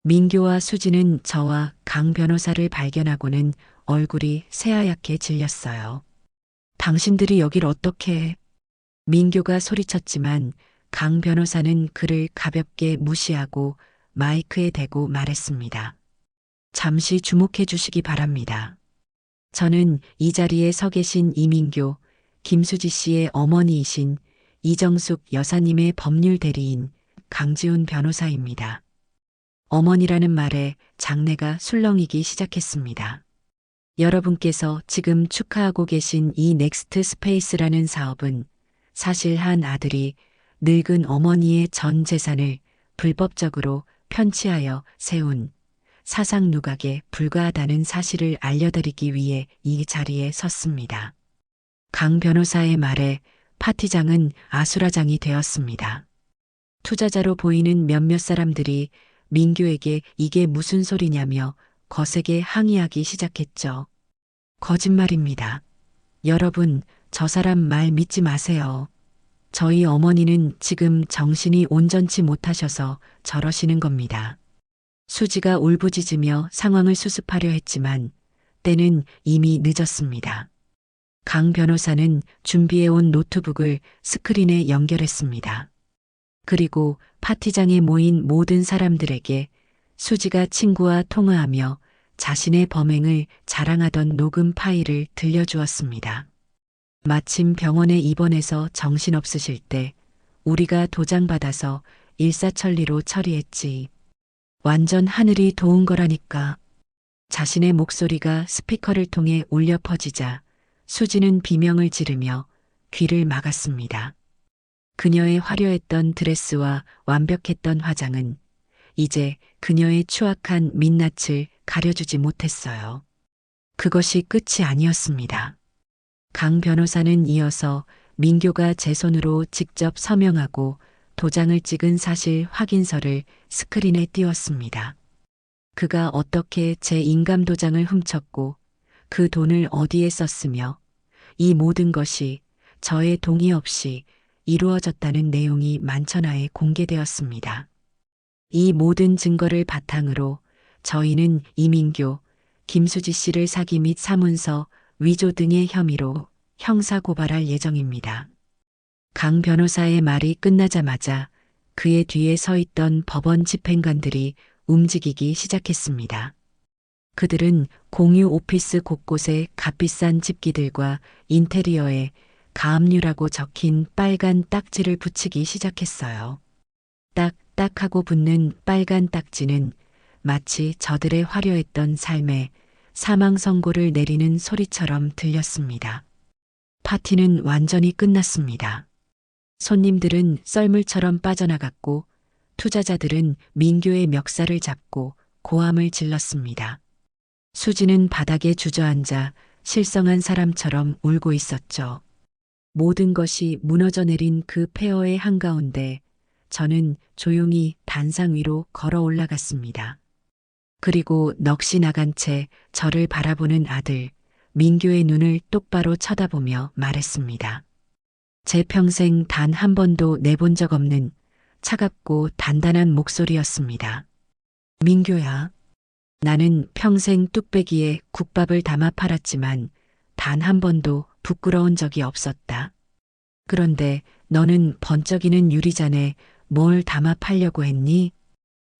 민교와 수지는 저와 강 변호사를 발견하고는 얼굴이 새하얗게 질렸어요. 당신들이 여길 어떻게 해? 민교가 소리쳤지만 강 변호사는 그를 가볍게 무시하고 마이크에 대고 말했습니다. 잠시 주목해 주시기 바랍니다. 저는 이 자리에 서 계신 이민교, 김수지 씨의 어머니이신 이정숙 여사님의 법률 대리인 강지훈 변호사입니다. 어머니라는 말에 장내가 술렁이기 시작했습니다. 여러분께서 지금 축하하고 계신 이 넥스트 스페이스라는 사업은 사실 한 아들이 늙은 어머니의 전 재산을 불법적으로 편취하여 세운 사상 누각에 불과하다는 사실을 알려드리기 위해 이 자리에 섰습니다. 강 변호사의 말에 파티장은 아수라장이 되었습니다. 투자자로 보이는 몇몇 사람들이 민교에게 이게 무슨 소리냐며 거세게 항의하기 시작했죠. 거짓말입니다. 여러분, 저 사람 말 믿지 마세요. 저희 어머니는 지금 정신이 온전치 못하셔서 저러시는 겁니다. 수지가 울부짖으며 상황을 수습하려 했지만 때는 이미 늦었습니다. 강 변호사는 준비해온 노트북을 스크린에 연결했습니다. 그리고 파티장에 모인 모든 사람들에게 수지가 친구와 통화하며 자신의 범행을 자랑하던 녹음 파일을 들려주었습니다. 마침 병원에 입원해서 정신없으실 때 우리가 도장받아서 일사천리로 처리했지. 완전 하늘이 도운 거라니까. 자신의 목소리가 스피커를 통해 울려 퍼지자 수지는 비명을 지르며 귀를 막았습니다. 그녀의 화려했던 드레스와 완벽했던 화장은 이제 그녀의 추악한 민낯을 가려주지 못했어요. 그것이 끝이 아니었습니다. 강 변호사는 이어서 민교가 제 손으로 직접 서명하고 도장을 찍은 사실 확인서를 스크린에 띄웠습니다. 그가 어떻게 제 인감 도장을 훔쳤고 그 돈을 어디에 썼으며 이 모든 것이 저의 동의 없이 이루어졌다는 내용이 만천하에 공개되었습니다. 이 모든 증거를 바탕으로 저희는 이민교, 김수지 씨를 사기 및 사문서 위조 등의 혐의로 형사고발할 예정입니다. 강 변호사의 말이 끝나자마자 그의 뒤에 서 있던 법원 집행관들이 움직이기 시작했습니다. 그들은 공유 오피스 곳곳에 값비싼 집기들과 인테리어에 가압류라고 적힌 빨간 딱지를 붙이기 시작했어요. 딱 하고 붙는 빨간 딱지는 마치 저들의 화려했던 삶에 사망 선고를 내리는 소리처럼 들렸습니다. 파티는 완전히 끝났습니다. 손님들은 썰물처럼 빠져나갔고 투자자들은 민규의 멱살을 잡고 고함을 질렀습니다. 수지는 바닥에 주저앉아 실성한 사람처럼 울고 있었죠. 모든 것이 무너져 내린 그 폐허의 한가운데 저는 조용히 단상 위로 걸어 올라갔습니다. 그리고 넋이 나간 채 저를 바라보는 아들, 민규의 눈을 똑바로 쳐다보며 말했습니다. 제 평생 단 한 번도 내본 적 없는 차갑고 단단한 목소리였습니다. 민규야, 나는 평생 뚝배기에 국밥을 담아 팔았지만 단 한 번도 부끄러운 적이 없었다. 그런데 너는 번쩍이는 유리잔에 뭘 담아 팔려고 했니?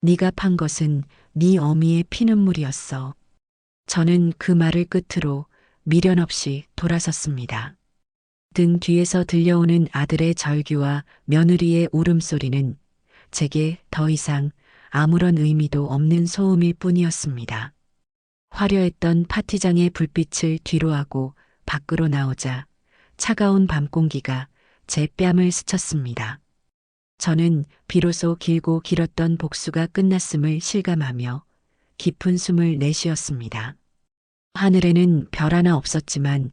네가 판 것은 네 어미의 피눈물이었어. 저는 그 말을 끝으로 미련 없이 돌아섰습니다. 등 뒤에서 들려오는 아들의 절규와 며느리의 울음소리는 제게 더 이상 아무런 의미도 없는 소음일 뿐이었습니다. 화려했던 파티장의 불빛을 뒤로하고 밖으로 나오자 차가운 밤 공기가 제 뺨을 스쳤습니다. 저는 비로소 길고 길었던 복수가 끝났음을 실감하며 깊은 숨을 내쉬었습니다. 하늘에는 별 하나 없었지만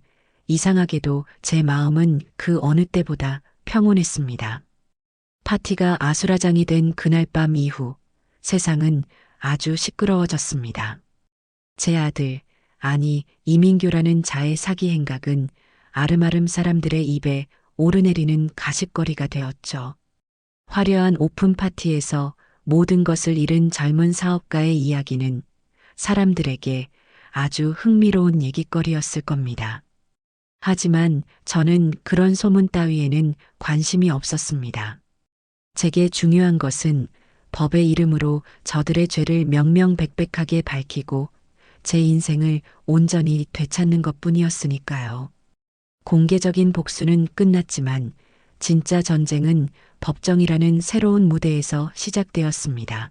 이상하게도 제 마음은 그 어느 때보다 평온했습니다. 파티가 아수라장이 된 그날 밤 이후 세상은 아주 시끄러워졌습니다. 제 아들, 아니 이민규라는 자의 사기 행각은 아름아름 사람들의 입에 오르내리는 가십거리가 되었죠. 화려한 오픈 파티에서 모든 것을 잃은 젊은 사업가의 이야기는 사람들에게 아주 흥미로운 얘기거리였을 겁니다. 하지만 저는 그런 소문 따위에는 관심이 없었습니다. 제게 중요한 것은 법의 이름으로 저들의 죄를 명명백백하게 밝히고 제 인생을 온전히 되찾는 것뿐이었으니까요. 공개적인 복수는 끝났지만 진짜 전쟁은 법정이라는 새로운 무대에서 시작되었습니다.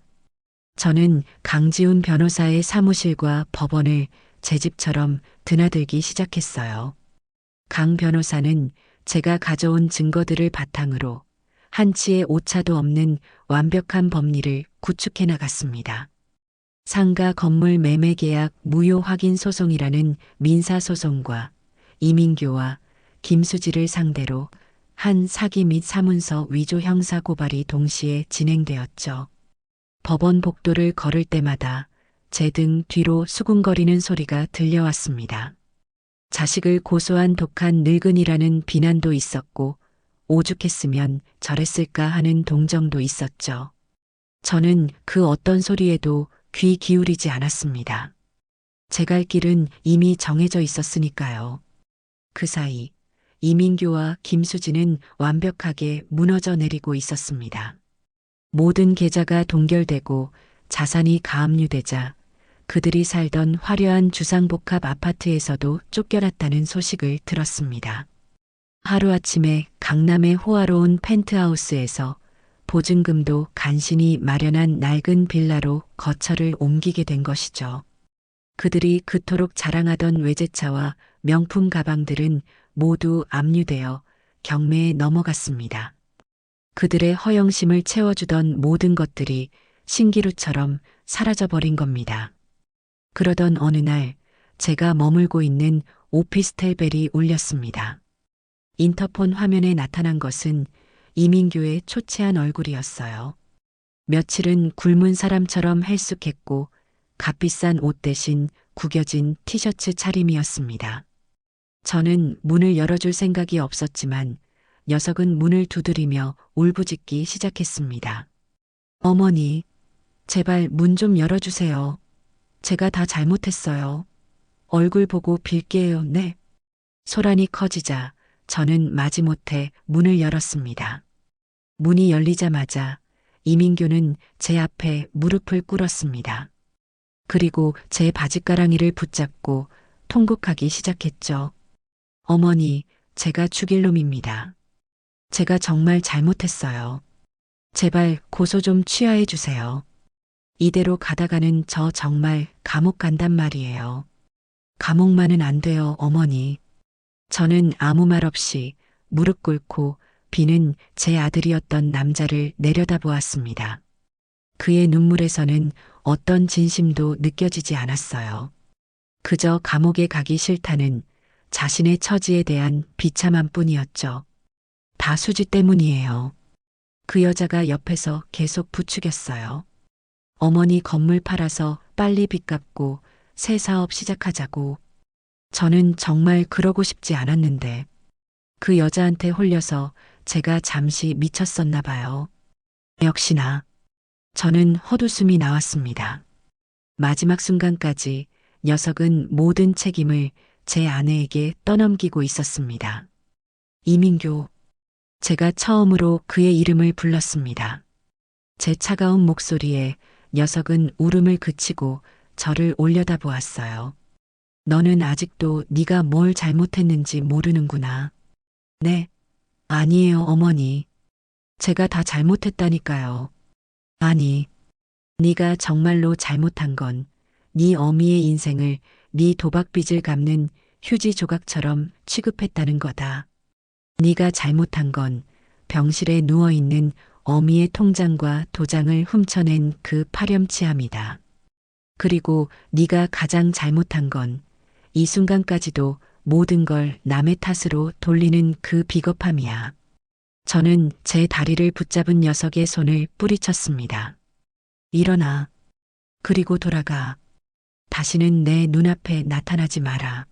저는 강지훈 변호사의 사무실과 법원을 제 집처럼 드나들기 시작했어요. 강 변호사는 제가 가져온 증거들을 바탕으로 한치의 오차도 없는 완벽한 법리를 구축해 나갔습니다. 상가 건물 매매 계약 무효 확인 소송이라는 민사 소송과 이민규와 김수지를 상대로 한 사기 및 사문서 위조 형사 고발이 동시에 진행되었죠. 법원 복도를 걸을 때마다 제 등 뒤로 수군거리는 소리가 들려왔습니다. 자식을 고소한 독한 늙은이라는 비난도 있었고 오죽했으면 저랬을까 하는 동정도 있었죠. 저는 그 어떤 소리에도 귀 기울이지 않았습니다. 제 갈 길은 이미 정해져 있었으니까요. 그 사이 이민규와 김수지는 완벽하게 무너져 내리고 있었습니다. 모든 계좌가 동결되고 자산이 가압류되자 그들이 살던 화려한 주상복합 아파트에서도 쫓겨났다는 소식을 들었습니다. 하루아침에 강남의 호화로운 펜트하우스에서 보증금도 간신히 마련한 낡은 빌라로 거처를 옮기게 된 것이죠. 그들이 그토록 자랑하던 외제차와 명품 가방들은 모두 압류되어 경매에 넘어갔습니다. 그들의 허영심을 채워주던 모든 것들이 신기루처럼 사라져버린 겁니다. 그러던 어느 날 제가 머물고 있는 오피스텔 벨이 울렸습니다. 인터폰 화면에 나타난 것은 이민규의 초췌한 얼굴이었어요. 며칠은 굶은 사람처럼 헬쑥했고 값비싼 옷 대신 구겨진 티셔츠 차림이었습니다. 저는 문을 열어줄 생각이 없었지만 녀석은 문을 두드리며 울부짖기 시작했습니다. 어머니, 제발 문 좀 열어주세요. 제가 다 잘못했어요. 얼굴 보고 빌게요, 네. 소란이 커지자 저는 마지못해 문을 열었습니다. 문이 열리자마자 이민규는 제 앞에 무릎을 꿇었습니다. 그리고 제 바짓가랑이를 붙잡고 통곡하기 시작했죠. 어머니, 제가 죽일 놈입니다. 제가 정말 잘못했어요. 제발 고소 좀 취하해 주세요. 이대로 가다가는 저 정말 감옥 간단 말이에요. 감옥만은 안 돼요, 어머니. 저는 아무 말 없이 무릎 꿇고 비는 제 아들이었던 남자를 내려다보았습니다. 그의 눈물에서는 어떤 진심도 느껴지지 않았어요. 그저 감옥에 가기 싫다는 자신의 처지에 대한 비참함 뿐이었죠. 다 수지 때문이에요. 그 여자가 옆에서 계속 부추겼어요. 어머니 건물 팔아서 빨리 빚 갚고 새 사업 시작하자고. 저는 정말 그러고 싶지 않았는데 그 여자한테 홀려서 제가 잠시 미쳤었나 봐요. 역시나 저는 헛웃음이 나왔습니다. 마지막 순간까지 녀석은 모든 책임을 제 아내에게 떠넘기고 있었습니다. 이민교. 제가 처음으로 그의 이름을 불렀습니다. 제 차가운 목소리에 녀석은 울음을 그치고 저를 올려다보았어요. 너는 아직도 네가 뭘 잘못했는지 모르는구나. 네. 아니에요, 어머니. 제가 다 잘못했다니까요. 아니, 네가 정말로 잘못한 건 네 어미의 인생을 네 도박빚을 갚는 휴지 조각처럼 취급했다는 거다. 네가 잘못한 건 병실에 누워있는 어미의 통장과 도장을 훔쳐낸 그 파렴치함이다. 그리고 네가 가장 잘못한 건 이 순간까지도 모든 걸 남의 탓으로 돌리는 그 비겁함이야. 저는 제 다리를 붙잡은 녀석의 손을 뿌리쳤습니다. 일어나. 그리고 돌아가. 다시는 내 눈앞에 나타나지 마라.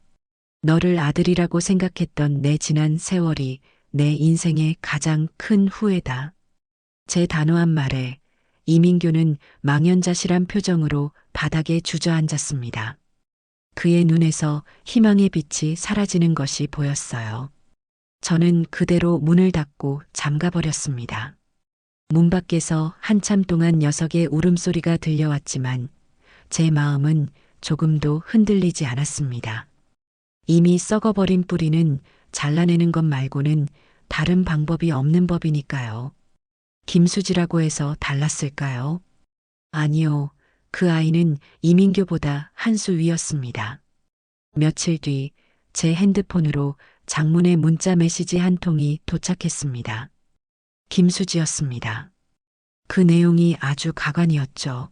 너를 아들이라고 생각했던 내 지난 세월이 내 인생의 가장 큰 후회다. 제 단호한 말에 이민교는 망연자실한 표정으로 바닥에 주저앉았습니다. 그의 눈에서 희망의 빛이 사라지는 것이 보였어요. 저는 그대로 문을 닫고 잠가버렸습니다. 문 밖에서 한참 동안 녀석의 울음소리가 들려왔지만 제 마음은 조금도 흔들리지 않았습니다. 이미 썩어버린 뿌리는 잘라내는 것 말고는 다른 방법이 없는 법이니까요. 김수지라고 해서 달랐을까요? 아니요. 그 아이는 이민교보다 한 수 위였습니다. 며칠 뒤 제 핸드폰으로 장문의 문자 메시지 한 통이 도착했습니다. 김수지였습니다. 그 내용이 아주 가관이었죠.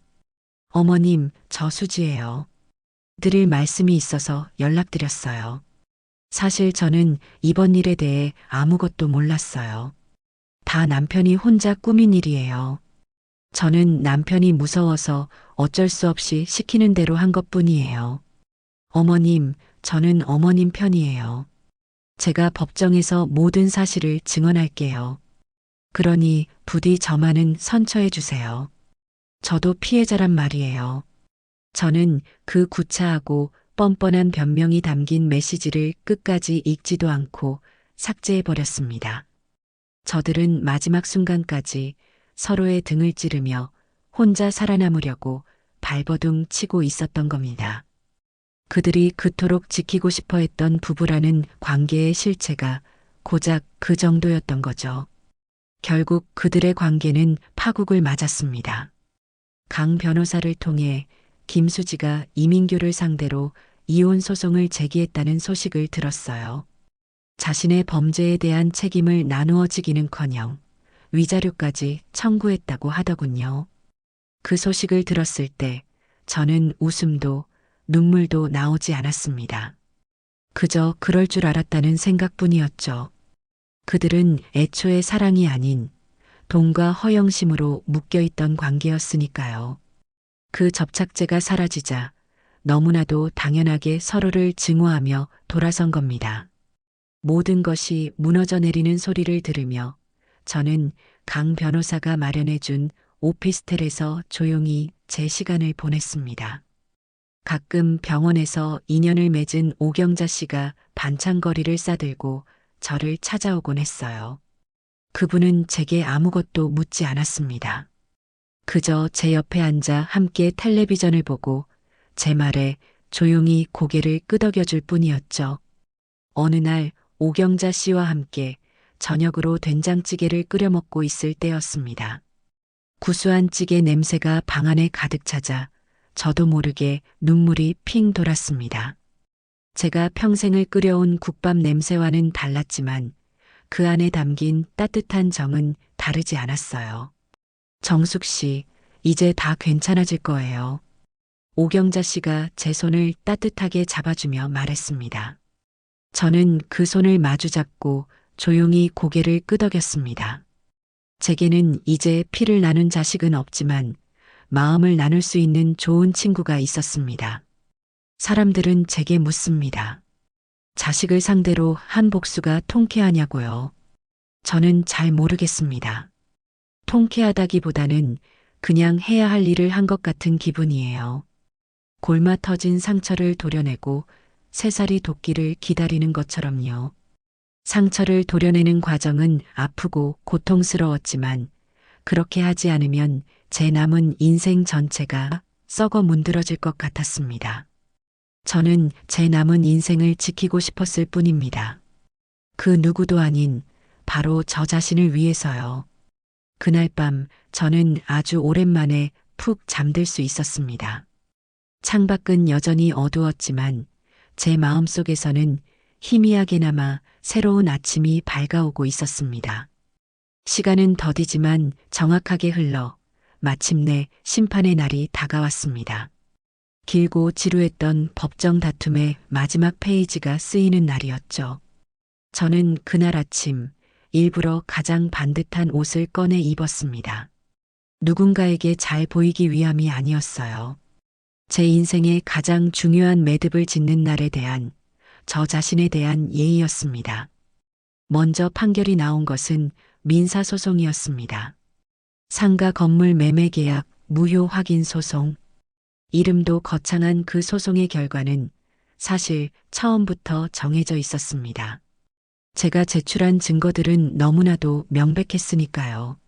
어머님, 저 수지예요. 드릴 말씀이 있어서 연락드렸어요. 사실 저는 이번 일에 대해 아무것도 몰랐어요. 다 남편이 혼자 꾸민 일이에요. 저는 남편이 무서워서 어쩔 수 없이 시키는 대로 한 것뿐이에요. 어머님, 저는 어머님 편이에요. 제가 법정에서 모든 사실을 증언할게요. 그러니 부디 저만은 선처해 주세요. 저도 피해자란 말이에요. 저는 그 구차하고 뻔뻔한 변명이 담긴 메시지를 끝까지 읽지도 않고 삭제해 버렸습니다. 저들은 마지막 순간까지 서로의 등을 찌르며 혼자 살아남으려고 발버둥 치고 있었던 겁니다. 그들이 그토록 지키고 싶어 했던 부부라는 관계의 실체가 고작 그 정도였던 거죠. 결국 그들의 관계는 파국을 맞았습니다. 강 변호사를 통해 김수지가 이민교를 상대로 이혼 소송을 제기했다는 소식을 들었어요. 자신의 범죄에 대한 책임을 나누어 지기는커녕 위자료까지 청구했다고 하더군요. 그 소식을 들었을 때 저는 웃음도 눈물도 나오지 않았습니다. 그저 그럴 줄 알았다는 생각뿐이었죠. 그들은 애초에 사랑이 아닌 돈과 허영심으로 묶여있던 관계였으니까요. 그 접착제가 사라지자 너무나도 당연하게 서로를 증오하며 돌아선 겁니다. 모든 것이 무너져 내리는 소리를 들으며 저는 강 변호사가 마련해준 오피스텔에서 조용히 제 시간을 보냈습니다. 가끔 병원에서 인연을 맺은 오경자 씨가 반찬거리를 싸들고 저를 찾아오곤 했어요. 그분은 제게 아무것도 묻지 않았습니다. 그저 제 옆에 앉아 함께 텔레비전을 보고 제 말에 조용히 고개를 끄덕여줄 뿐이었죠. 어느 날 오경자 씨와 함께 저녁으로 된장찌개를 끓여 먹고 있을 때였습니다. 구수한 찌개 냄새가 방 안에 가득 차자 저도 모르게 눈물이 핑 돌았습니다. 제가 평생을 끓여온 국밥 냄새와는 달랐지만 그 안에 담긴 따뜻한 정은 다르지 않았어요. 정숙 씨, 이제 다 괜찮아질 거예요. 오경자 씨가 제 손을 따뜻하게 잡아주며 말했습니다. 저는 그 손을 마주잡고 조용히 고개를 끄덕였습니다. 제게는 이제 피를 나눈 자식은 없지만 마음을 나눌 수 있는 좋은 친구가 있었습니다. 사람들은 제게 묻습니다. 자식을 상대로 한 복수가 통쾌하냐고요. 저는 잘 모르겠습니다. 통쾌하다기보다는 그냥 해야 할 일을 한 것 같은 기분이에요. 골마 터진 상처를 도려내고 새살이 돋기를 기다리는 것처럼요. 상처를 도려내는 과정은 아프고 고통스러웠지만 그렇게 하지 않으면 제 남은 인생 전체가 썩어 문드러질 것 같았습니다. 저는 제 남은 인생을 지키고 싶었을 뿐입니다. 그 누구도 아닌 바로 저 자신을 위해서요. 그날 밤 저는 아주 오랜만에 푹 잠들 수 있었습니다. 창밖은 여전히 어두웠지만 제 마음속에서는 희미하게나마 새로운 아침이 밝아오고 있었습니다. 시간은 더디지만 정확하게 흘러 마침내 심판의 날이 다가왔습니다. 길고 지루했던 법정 다툼의 마지막 페이지가 쓰이는 날이었죠. 저는 그날 아침 일부러 가장 반듯한 옷을 꺼내 입었습니다. 누군가에게 잘 보이기 위함이 아니었어요. 제 인생의 가장 중요한 매듭을 짓는 날에 대한 저 자신에 대한 예의였습니다. 먼저 판결이 나온 것은 민사소송이었습니다. 상가 건물 매매 계약 무효 확인 소송. 이름도 거창한 그 소송의 결과는 사실 처음부터 정해져 있었습니다. 제가 제출한 증거들은 너무나도 명백했으니까요.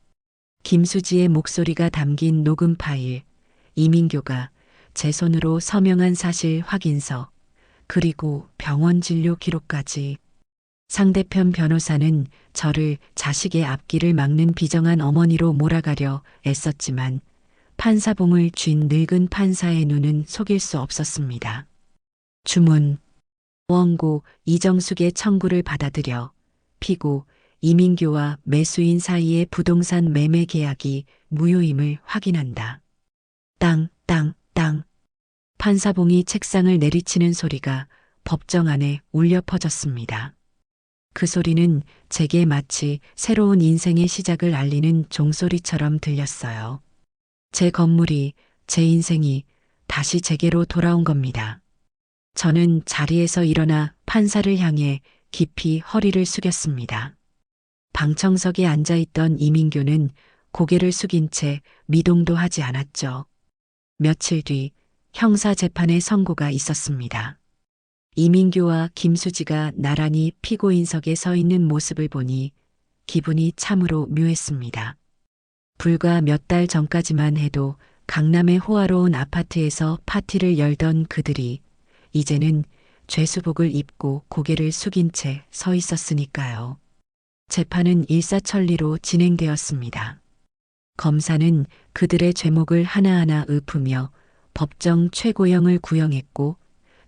김수지의 목소리가 담긴 녹음 파일, 이민교가 제 손으로 서명한 사실 확인서, 그리고 병원 진료 기록까지. 상대편 변호사는 저를 자식의 앞길을 막는 비정한 어머니로 몰아가려 애썼지만 판사봉을 쥔 늙은 판사의 눈은 속일 수 없었습니다. 주문, 원고 이정숙의 청구를 받아들여 피고 이민교와 매수인 사이의 부동산 매매 계약이 무효임을 확인한다. 땅, 땅, 땅. 판사봉이 책상을 내리치는 소리가 법정 안에 울려 퍼졌습니다. 그 소리는 제게 마치 새로운 인생의 시작을 알리는 종소리처럼 들렸어요. 제 건물이, 제 인생이 다시 제게로 돌아온 겁니다. 저는 자리에서 일어나 판사를 향해 깊이 허리를 숙였습니다. 방청석에 앉아있던 이민교는 고개를 숙인 채 미동도 하지 않았죠. 며칠 뒤 형사재판의 선고가 있었습니다. 이민교와 김수지가 나란히 피고인석에 서 있는 모습을 보니 기분이 참으로 묘했습니다. 불과 몇 달 전까지만 해도 강남의 호화로운 아파트에서 파티를 열던 그들이 이제는 죄수복을 입고 고개를 숙인 채 서 있었으니까요. 재판은 일사천리로 진행되었습니다. 검사는 그들의 죄목을 하나하나 읊으며 법정 최고형을 구형했고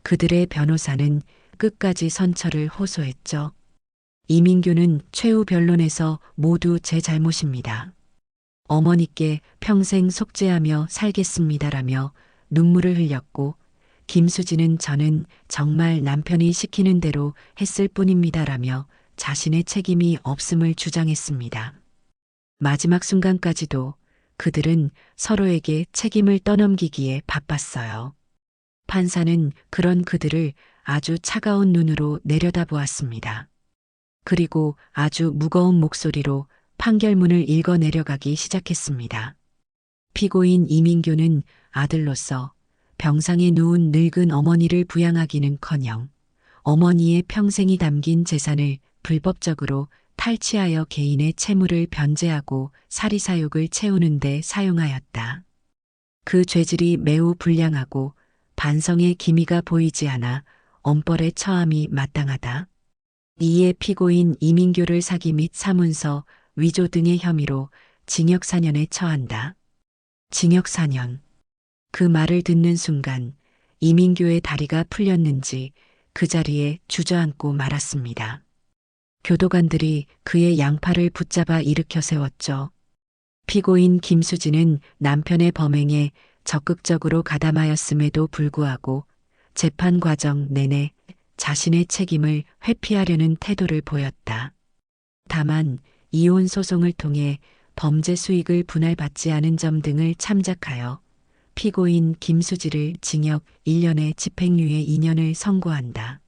그들의 변호사는 끝까지 선처를 호소했죠. 이민규는 최후 변론에서 모두 제 잘못입니다. 어머니께 평생 속죄하며 살겠습니다라며 눈물을 흘렸고 김수지는 저는 정말 남편이 시키는 대로 했을 뿐입니다라며 자신의 책임이 없음을 주장했습니다. 마지막 순간까지도 그들은 서로에게 책임을 떠넘기기에 바빴어요. 판사는 그런 그들을 아주 차가운 눈으로 내려다보았습니다. 그리고 아주 무거운 목소리로 판결문을 읽어 내려가기 시작했습니다. 피고인 이민교는 아들로서 병상에 누운 늙은 어머니를 부양하기는커녕 어머니의 평생이 담긴 재산을 불법적으로 탈취하여 개인의 채무를 변제하고 사리사욕을 채우는 데 사용하였다. 그 죄질이 매우 불량하고 반성의 기미가 보이지 않아 엄벌의 처함이 마땅하다. 이에 피고인 이민교를 사기 및 사문서, 위조 등의 혐의로 징역 4년에 처한다. 징역 4년. 그 말을 듣는 순간 이민교의 다리가 풀렸는지 그 자리에 주저앉고 말았습니다. 교도관들이 그의 양팔을 붙잡아 일으켜 세웠죠. 피고인 김수진은 남편의 범행에 적극적으로 가담하였음에도 불구하고 재판 과정 내내 자신의 책임을 회피하려는 태도를 보였다. 다만 이혼 소송을 통해 범죄 수익을 분할받지 않은 점 등을 참작하여 피고인 김수지를 징역 1년에 집행유예 2년을 선고한다.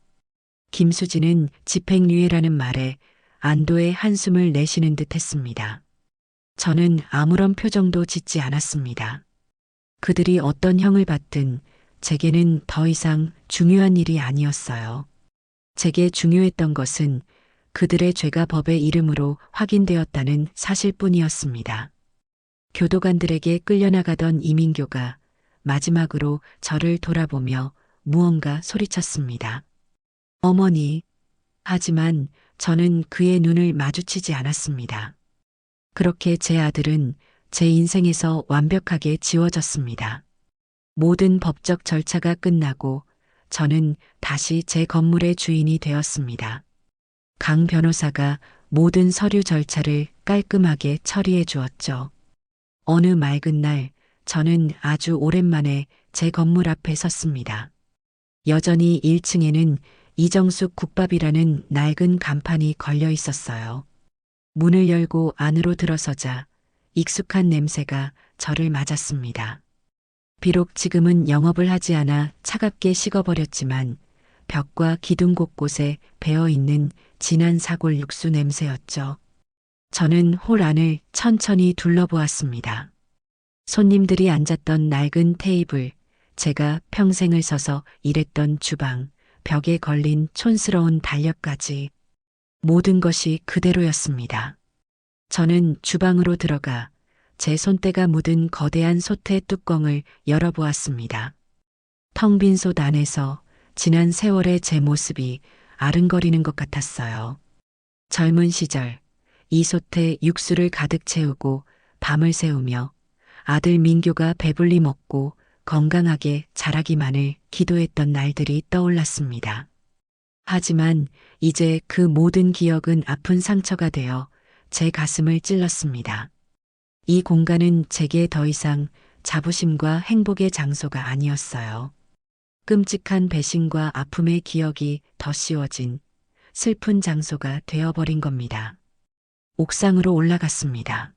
김수지는 집행유예라는 말에 안도의 한숨을 내쉬는 듯 했습니다. 저는 아무런 표정도 짓지 않았습니다. 그들이 어떤 형을 받든 제게는 더 이상 중요한 일이 아니었어요. 제게 중요했던 것은 그들의 죄가 법의 이름으로 확인되었다는 사실뿐이었습니다. 교도관들에게 끌려나가던 이민교가 마지막으로 저를 돌아보며 무언가 소리쳤습니다. 어머니. 하지만 저는 그의 눈을 마주치지 않았습니다. 그렇게 제 아들은 제 인생에서 완벽하게 지워졌습니다. 모든 법적 절차가 끝나고 저는 다시 제 건물의 주인이 되었습니다. 강 변호사가 모든 서류 절차를 깔끔하게 처리해 주었죠. 어느 맑은 날 저는 아주 오랜만에 제 건물 앞에 섰습니다. 여전히 1층에는 이정숙 국밥이라는 낡은 간판이 걸려 있었어요. 문을 열고 안으로 들어서자 익숙한 냄새가 저를 맞았습니다. 비록 지금은 영업을 하지 않아 차갑게 식어버렸지만 벽과 기둥 곳곳에 배어있는 진한 사골 육수 냄새였죠. 저는 홀 안을 천천히 둘러보았습니다. 손님들이 앉았던 낡은 테이블, 제가 평생을 서서 일했던 주방, 벽에 걸린 촌스러운 달력까지 모든 것이 그대로였습니다. 저는 주방으로 들어가 제 손때가 묻은 거대한 솥의 뚜껑을 열어보았습니다. 텅 빈 솥 안에서 지난 세월의 제 모습이 아른거리는 것 같았어요. 젊은 시절 이 솥에 육수를 가득 채우고 밤을 새우며 아들 민교가 배불리 먹고 건강하게 자라기만을 기도했던 날들이 떠올랐습니다. 하지만 이제 그 모든 기억은 아픈 상처가 되어 제 가슴을 찔렀습니다. 이 공간은 제게 더 이상 자부심과 행복의 장소가 아니었어요. 끔찍한 배신과 아픔의 기억이 덧씌워진 슬픈 장소가 되어버린 겁니다. 옥상으로 올라갔습니다.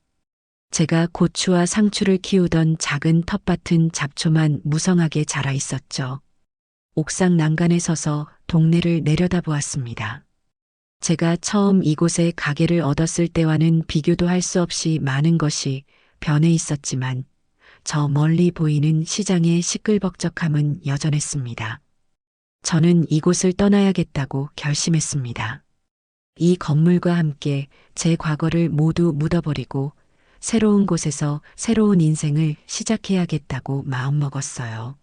제가 고추와 상추를 키우던 작은 텃밭은 잡초만 무성하게 자라 있었죠. 옥상 난간에 서서 동네를 내려다보았습니다. 제가 처음 이곳에 가게를 얻었을 때와는 비교도 할 수 없이 많은 것이 변해 있었지만 저 멀리 보이는 시장의 시끌벅적함은 여전했습니다. 저는 이곳을 떠나야겠다고 결심했습니다. 이 건물과 함께 제 과거를 모두 묻어버리고 새로운 곳에서 새로운 인생을 시작해야겠다고 마음먹었어요.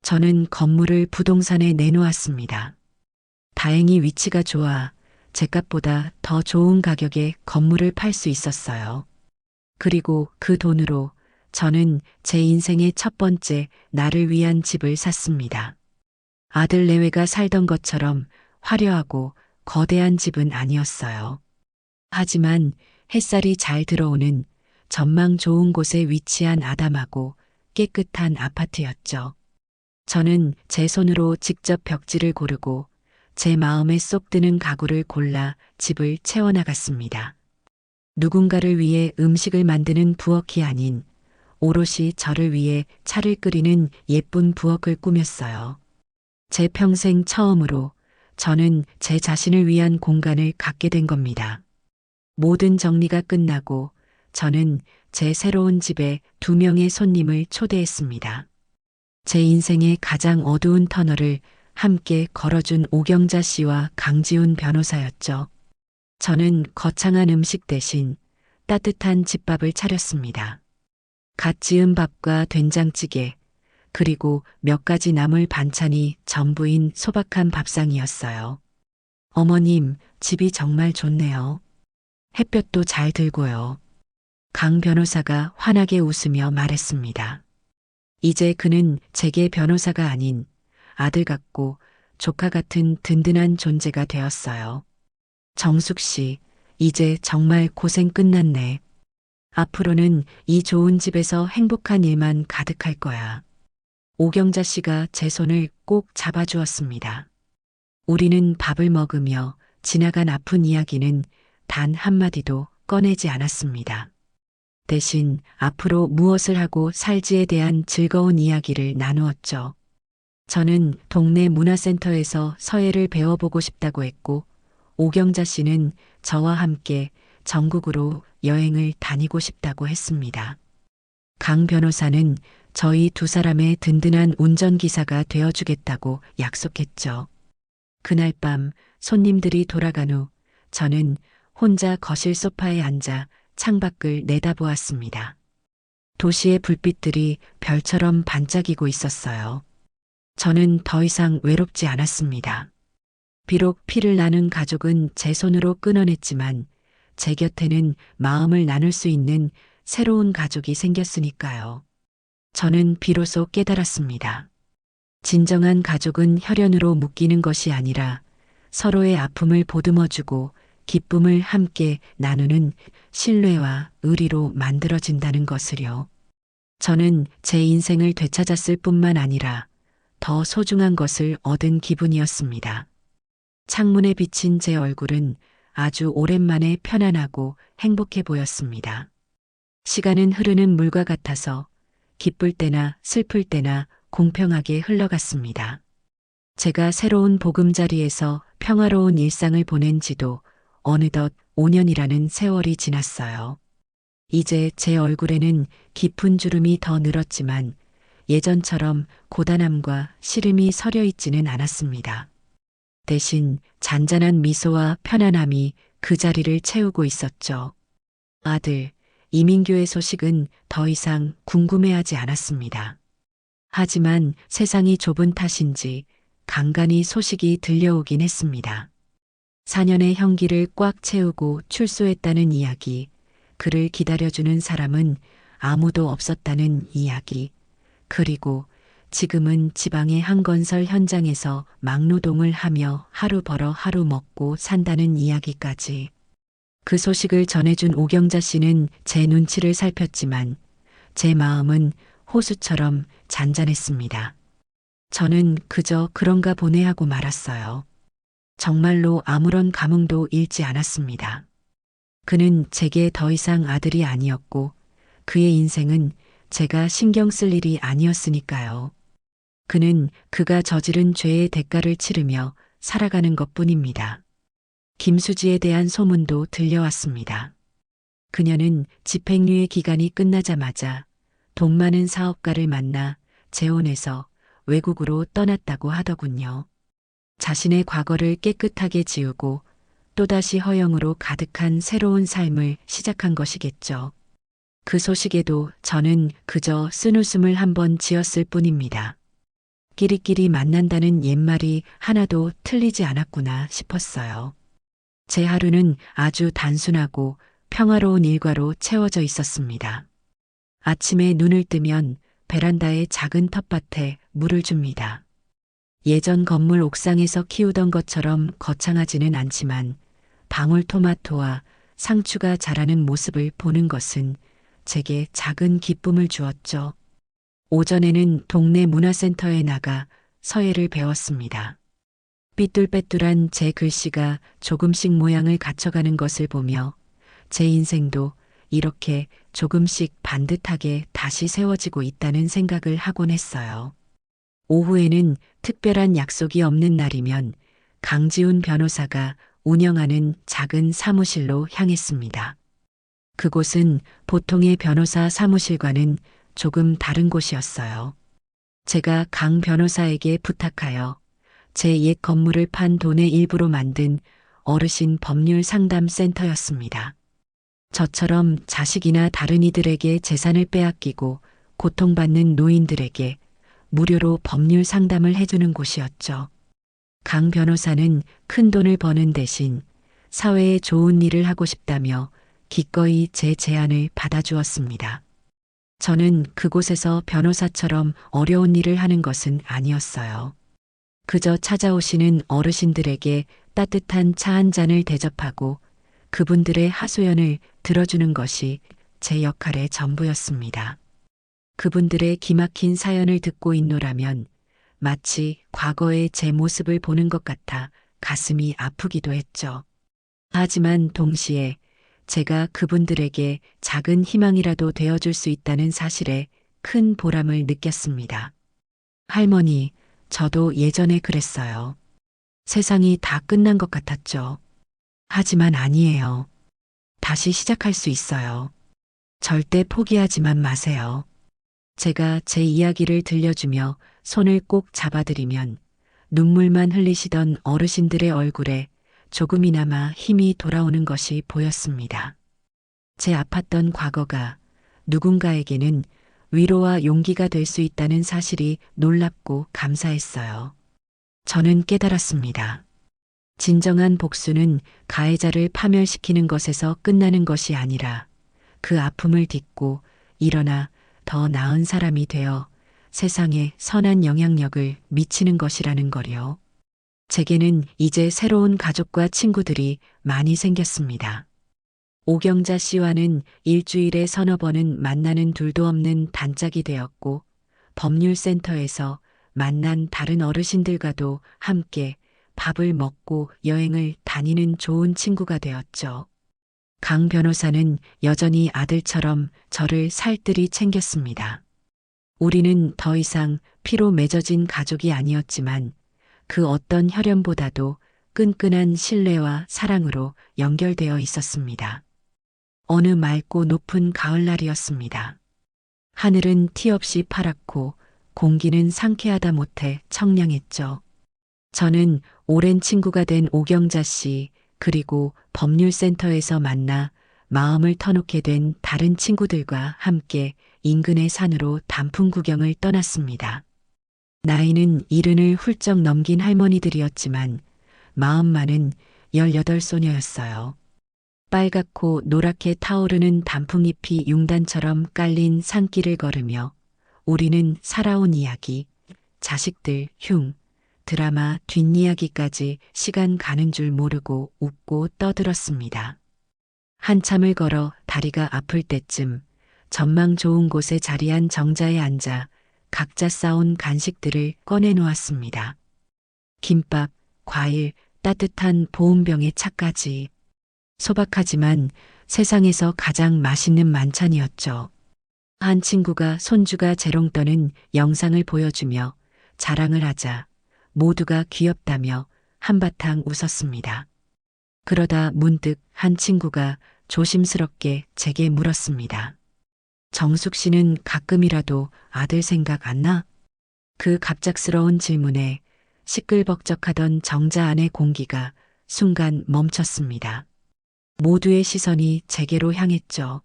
저는 건물을 부동산에 내놓았습니다. 다행히 위치가 좋아 제값보다 더 좋은 가격에 건물을 팔 수 있었어요. 그리고 그 돈으로 저는 제 인생의 첫 번째 나를 위한 집을 샀습니다. 아들 내외가 살던 것처럼 화려하고 거대한 집은 아니었어요. 하지만 햇살이 잘 들어오는 전망 좋은 곳에 위치한 아담하고 깨끗한 아파트였죠. 저는 제 손으로 직접 벽지를 고르고 제 마음에 쏙 드는 가구를 골라 집을 채워나갔습니다. 누군가를 위해 음식을 만드는 부엌이 아닌 오롯이 저를 위해 차를 끓이는 예쁜 부엌을 꾸몄어요. 제 평생 처음으로 저는 제 자신을 위한 공간을 갖게 된 겁니다. 모든 정리가 끝나고 저는 제 새로운 집에 2명의 손님을 초대했습니다. 제 인생의 가장 어두운 터널을 함께 걸어준 오경자 씨와 강지훈 변호사였죠. 저는 거창한 음식 대신 따뜻한 집밥을 차렸습니다. 갓 지은 밥과 된장찌개, 그리고 몇 가지 남을 반찬이 전부인 소박한 밥상이었어요. 어머님, 집이 정말 좋네요. 햇볕도 잘 들고요. 강 변호사가 환하게 웃으며 말했습니다. 이제 그는 제게 변호사가 아닌 아들 같고 조카 같은 든든한 존재가 되었어요. 정숙 씨, 이제 정말 고생 끝났네. 앞으로는 이 좋은 집에서 행복한 일만 가득할 거야. 오경자 씨가 제 손을 꼭 잡아주었습니다. 우리는 밥을 먹으며 지나간 아픈 이야기는 단 한마디도 꺼내지 않았습니다. 대신 앞으로 무엇을 하고 살지에 대한 즐거운 이야기를 나누었죠. 저는 동네 문화센터에서 서예를 배워보고 싶다고 했고, 오경자 씨는 저와 함께 전국으로 여행을 다니고 싶다고 했습니다. 강 변호사는 저희 두 사람의 든든한 운전기사가 되어주겠다고 약속했죠. 그날 밤 손님들이 돌아간 후 저는 혼자 거실 소파에 앉아 창밖을 내다보았습니다. 도시의 불빛들이 별처럼 반짝이고 있었어요. 저는 더 이상 외롭지 않았습니다. 비록 피를 나눈 가족은 제 손으로 끊어냈지만 제 곁에는 마음을 나눌 수 있는 새로운 가족이 생겼으니까요. 저는 비로소 깨달았습니다. 진정한 가족은 혈연으로 묶이는 것이 아니라 서로의 아픔을 보듬어주고 기쁨을 함께 나누는 신뢰와 의리로 만들어진다는 것을요. 저는 제 인생을 되찾았을 뿐만 아니라 더 소중한 것을 얻은 기분이었습니다. 창문에 비친 제 얼굴은 아주 오랜만에 편안하고 행복해 보였습니다. 시간은 흐르는 물과 같아서 기쁠 때나 슬플 때나 공평하게 흘러갔습니다. 제가 새로운 보금자리에서 평화로운 일상을 보낸 지도 어느덧 5년이라는 세월이 지났어요. 이제 제 얼굴에는 깊은 주름이 더 늘었지만 예전처럼 고단함과 시름이 서려 있지는 않았습니다. 대신 잔잔한 미소와 편안함이 그 자리를 채우고 있었죠. 아들, 이민규의 소식은 더 이상 궁금해하지 않았습니다. 하지만 세상이 좁은 탓인지 간간히 소식이 들려오긴 했습니다. 4년의 형기를 꽉 채우고 출소했다는 이야기, 그를 기다려주는 사람은 아무도 없었다는 이야기, 그리고 지금은 지방의 한 건설 현장에서 막노동을 하며 하루 벌어 하루 먹고 산다는 이야기까지. 그 소식을 전해준 오경자 씨는 제 눈치를 살폈지만 제 마음은 호수처럼 잔잔했습니다. 저는 그저 그런가 보네 하고 말았어요. 정말로 아무런 감흥도 잃지 않았습니다. 그는 제게 더 이상 아들이 아니었고 그의 인생은 제가 신경 쓸 일이 아니었으니까요. 그는 그가 저지른 죄의 대가를 치르며 살아가는 것뿐입니다. 김수지에 대한 소문도 들려왔습니다. 그녀는 집행유예 기간이 끝나자마자 돈 많은 사업가를 만나 재혼해서 외국으로 떠났다고 하더군요. 자신의 과거를 깨끗하게 지우고 또다시 허영으로 가득한 새로운 삶을 시작한 것이겠죠. 그 소식에도 저는 그저 쓴웃음을 한번 지었을 뿐입니다. 끼리끼리 만난다는 옛말이 하나도 틀리지 않았구나 싶었어요. 제 하루는 아주 단순하고 평화로운 일과로 채워져 있었습니다. 아침에 눈을 뜨면 베란다의 작은 텃밭에 물을 줍니다. 예전 건물 옥상에서 키우던 것처럼 거창하지는 않지만 방울토마토와 상추가 자라는 모습을 보는 것은 제게 작은 기쁨을 주었죠. 오전에는 동네 문화센터에 나가 서예를 배웠습니다. 삐뚤빼뚤한 제 글씨가 조금씩 모양을 갖춰가는 것을 보며 제 인생도 이렇게 조금씩 반듯하게 다시 세워지고 있다는 생각을 하곤 했어요. 오후에는 특별한 약속이 없는 날이면 강지훈 변호사가 운영하는 작은 사무실로 향했습니다. 그곳은 보통의 변호사 사무실과는 조금 다른 곳이었어요. 제가 강 변호사에게 부탁하여 제 옛 건물을 판 돈의 일부로 만든 어르신 법률 상담 센터였습니다. 저처럼 자식이나 다른 이들에게 재산을 빼앗기고 고통받는 노인들에게 무료로 법률 상담을 해주는 곳이었죠. 강 변호사는 큰 돈을 버는 대신 사회에 좋은 일을 하고 싶다며 기꺼이 제 제안을 받아주었습니다. 저는 그곳에서 변호사처럼 어려운 일을 하는 것은 아니었어요. 그저 찾아오시는 어르신들에게 따뜻한 차 한 잔을 대접하고 그분들의 하소연을 들어주는 것이 제 역할의 전부였습니다. 그분들의 기막힌 사연을 듣고 있노라면 마치 과거의 제 모습을 보는 것 같아 가슴이 아프기도 했죠. 하지만 동시에 제가 그분들에게 작은 희망이라도 되어줄 수 있다는 사실에 큰 보람을 느꼈습니다. 할머니, 저도 예전에 그랬어요. 세상이 다 끝난 것 같았죠. 하지만 아니에요. 다시 시작할 수 있어요. 절대 포기하지만 마세요. 제가 제 이야기를 들려주며 손을 꼭 잡아드리면 눈물만 흘리시던 어르신들의 얼굴에 조금이나마 힘이 돌아오는 것이 보였습니다. 제 아팠던 과거가 누군가에게는 위로와 용기가 될 수 있다는 사실이 놀랍고 감사했어요. 저는 깨달았습니다. 진정한 복수는 가해자를 파멸시키는 것에서 끝나는 것이 아니라 그 아픔을 딛고 일어나 더 나은 사람이 되어 세상에 선한 영향력을 미치는 것이라는 거요. 제게는 이제 새로운 가족과 친구들이 많이 생겼습니다. 오경자 씨와는 일주일에 서너 번은 만나는 둘도 없는 단짝이 되었고 법률센터에서 만난 다른 어르신들과도 함께 밥을 먹고 여행을 다니는 좋은 친구가 되었죠. 강 변호사는 여전히 아들처럼 저를 살뜰히 챙겼습니다. 우리는 더 이상 피로 맺어진 가족이 아니었지만 그 어떤 혈연보다도 끈끈한 신뢰와 사랑으로 연결되어 있었습니다. 어느 맑고 높은 가을날이었습니다. 하늘은 티 없이 파랗고 공기는 상쾌하다 못해 청량했죠. 저는 오랜 친구가 된 오경자 씨 그리고 법률센터에서 만나 마음을 터놓게 된 다른 친구들과 함께 인근의 산으로 단풍 구경을 떠났습니다. 나이는 70을 훌쩍 넘긴 할머니들이었지만 마음만은 18소녀였어요. 빨갛고 노랗게 타오르는 단풍잎이 융단처럼 깔린 산길을 걸으며 우리는 살아온 이야기, 자식들, 흉, 드라마 뒷이야기까지 시간 가는 줄 모르고 웃고 떠들었습니다. 한참을 걸어 다리가 아플 때쯤 전망 좋은 곳에 자리한 정자에 앉아 각자 싸온 간식들을 꺼내 놓았습니다. 김밥, 과일, 따뜻한 보온병에 차까지. 소박하지만 세상에서 가장 맛있는 만찬이었죠. 한 친구가 손주가 재롱 떠는 영상을 보여주며 자랑을 하자 모두가 귀엽다며 한바탕 웃었습니다. 그러다 문득 한 친구가 조심스럽게 제게 물었습니다. 정숙 씨는 가끔이라도 아들 생각 안 나? 그 갑작스러운 질문에 시끌벅적하던 정자 안의 공기가 순간 멈췄습니다. 모두의 시선이 제게로 향했죠.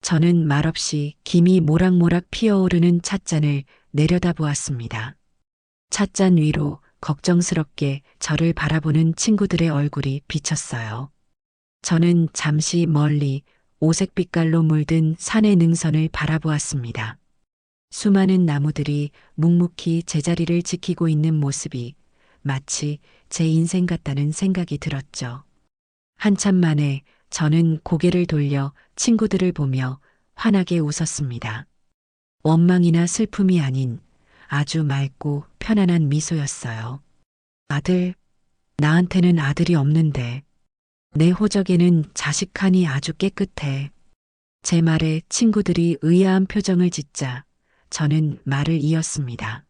저는 말없이 김이 모락모락 피어오르는 찻잔을 내려다보았습니다. 찻잔 위로 걱정스럽게 저를 바라보는 친구들의 얼굴이 비쳤어요. 저는 잠시 멀리 오색 빛깔로 물든 산의 능선을 바라보았습니다. 수많은 나무들이 묵묵히 제자리를 지키고 있는 모습이 마치 제 인생 같다는 생각이 들었죠. 한참 만에 저는 고개를 돌려 친구들을 보며 환하게 웃었습니다. 원망이나 슬픔이 아닌 아주 맑고 편안한 미소였어요. 아들, 나한테는 아들이 없는데 내 호적에는 자식 하니 아주 깨끗해. 제 말에 친구들이 의아한 표정을 짓자 저는 말을 이었습니다.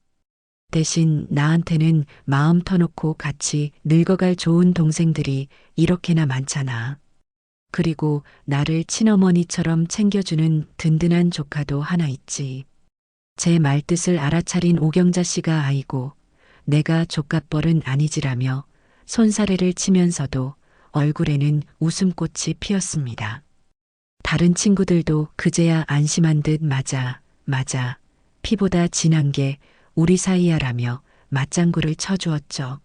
대신 나한테는 마음 터놓고 같이 늙어갈 좋은 동생들이 이렇게나 많잖아. 그리고 나를 친어머니처럼 챙겨주는 든든한 조카도 하나 있지. 제 말뜻을 알아차린 오경자 씨가 아이고 내가 조카뻘은 아니지라며 손사래를 치면서도 얼굴에는 웃음꽃이 피었습니다. 다른 친구들도 그제야 안심한 듯 맞아, 피보다 진한 게 우리 사이야라며 맞장구를 쳐주었죠.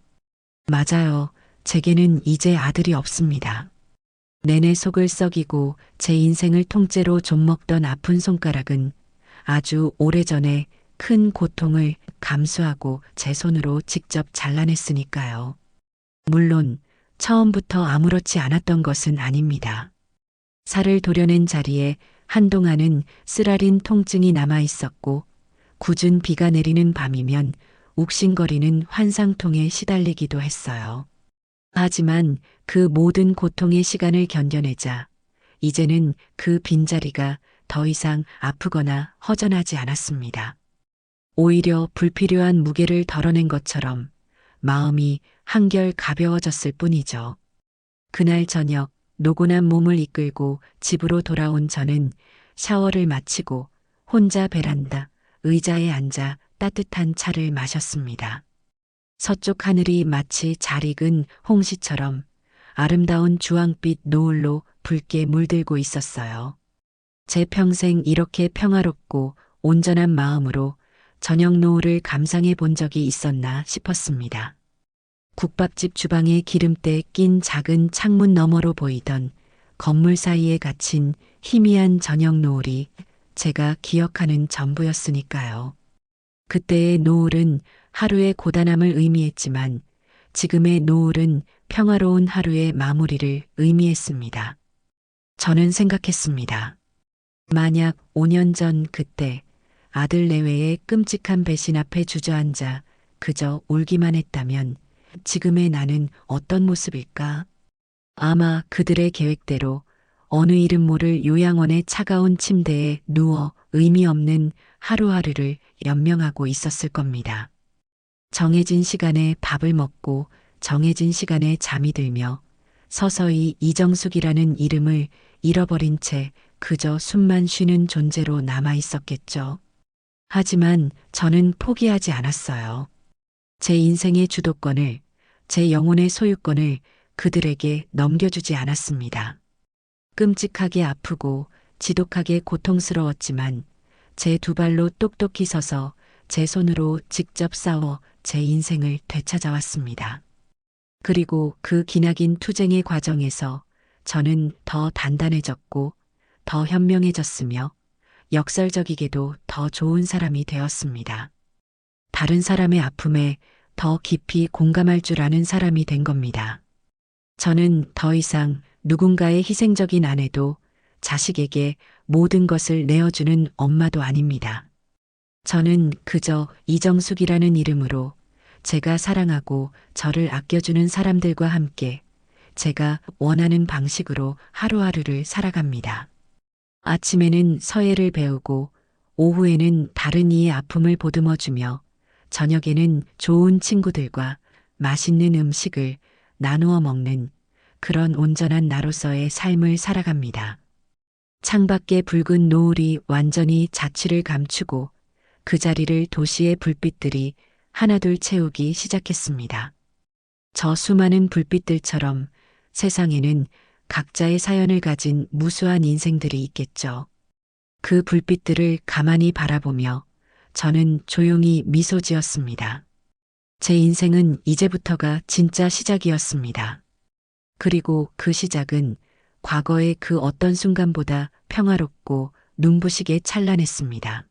맞아요. 제게는 이제 아들이 없습니다. 내내 속을 썩이고 제 인생을 통째로 좀먹던 아픈 손가락은 아주 오래전에 큰 고통을 감수하고 제 손으로 직접 잘라냈으니까요. 물론 처음부터 아무렇지 않았던 것은 아닙니다. 살을 도려낸 자리에 한동안은 쓰라린 통증이 남아 있었고 궂은 비가 내리는 밤이면 욱신거리는 환상통에 시달리기도 했어요. 하지만 그 모든 고통의 시간을 견뎌내자 이제는 그 빈자리가 더 이상 아프거나 허전하지 않았습니다. 오히려 불필요한 무게를 덜어낸 것처럼 마음이 한결 가벼워졌을 뿐이죠. 그날 저녁 노곤한 몸을 이끌고 집으로 돌아온 저는 샤워를 마치고 혼자 베란다 의자에 앉아 따뜻한 차를 마셨습니다. 서쪽 하늘이 마치 잘 익은 홍시처럼 아름다운 주황빛 노을로 붉게 물들고 있었어요. 제 평생 이렇게 평화롭고 온전한 마음으로 저녁 노을을 감상해 본 적이 있었나 싶었습니다. 국밥집 주방에 기름때 낀 작은 창문 너머로 보이던 건물 사이에 갇힌 희미한 저녁 노을이 제가 기억하는 전부였으니까요. 그때의 노을은 하루의 고단함을 의미했지만 지금의 노을은 평화로운 하루의 마무리를 의미했습니다. 저는 생각했습니다. 만약 5년 전 그때 아들 내외의 끔찍한 배신 앞에 주저앉아 그저 울기만 했다면 지금의 나는 어떤 모습일까? 아마 그들의 계획대로 어느 이름 모를 요양원의 차가운 침대에 누워 의미 없는 하루하루를 연명하고 있었을 겁니다. 정해진 시간에 밥을 먹고 정해진 시간에 잠이 들며 서서히 이정숙이라는 이름을 잃어버린 채 그저 숨만 쉬는 존재로 남아 있었겠죠. 하지만 저는 포기하지 않았어요. 제 인생의 주도권을, 제 영혼의 소유권을 그들에게 넘겨주지 않았습니다. 끔찍하게 아프고 지독하게 고통스러웠지만 제 두 발로 똑똑히 서서 제 손으로 직접 싸워 제 인생을 되찾아왔습니다. 그리고 그 기나긴 투쟁의 과정에서 저는 더 단단해졌고 더 현명해졌으며 역설적이게도 더 좋은 사람이 되었습니다. 다른 사람의 아픔에 더 깊이 공감할 줄 아는 사람이 된 겁니다. 저는 더 이상 누군가의 희생적인 아내도 자식에게 모든 것을 내어주는 엄마도 아닙니다. 저는 그저 이정숙이라는 이름으로 제가 사랑하고 저를 아껴주는 사람들과 함께 제가 원하는 방식으로 하루하루를 살아갑니다. 아침에는 서예를 배우고 오후에는 다른 이의 아픔을 보듬어주며 저녁에는 좋은 친구들과 맛있는 음식을 나누어 먹는 그런 온전한 나로서의 삶을 살아갑니다. 창밖에 붉은 노을이 완전히 자취를 감추고 그 자리를 도시의 불빛들이 하나둘 채우기 시작했습니다. 저 수많은 불빛들처럼 세상에는 각자의 사연을 가진 무수한 인생들이 있겠죠. 그 불빛들을 가만히 바라보며 저는 조용히 미소 지었습니다. 제 인생은 이제부터가 진짜 시작이었습니다. 그리고 그 시작은 과거의 그 어떤 순간보다 평화롭고 눈부시게 찬란했습니다.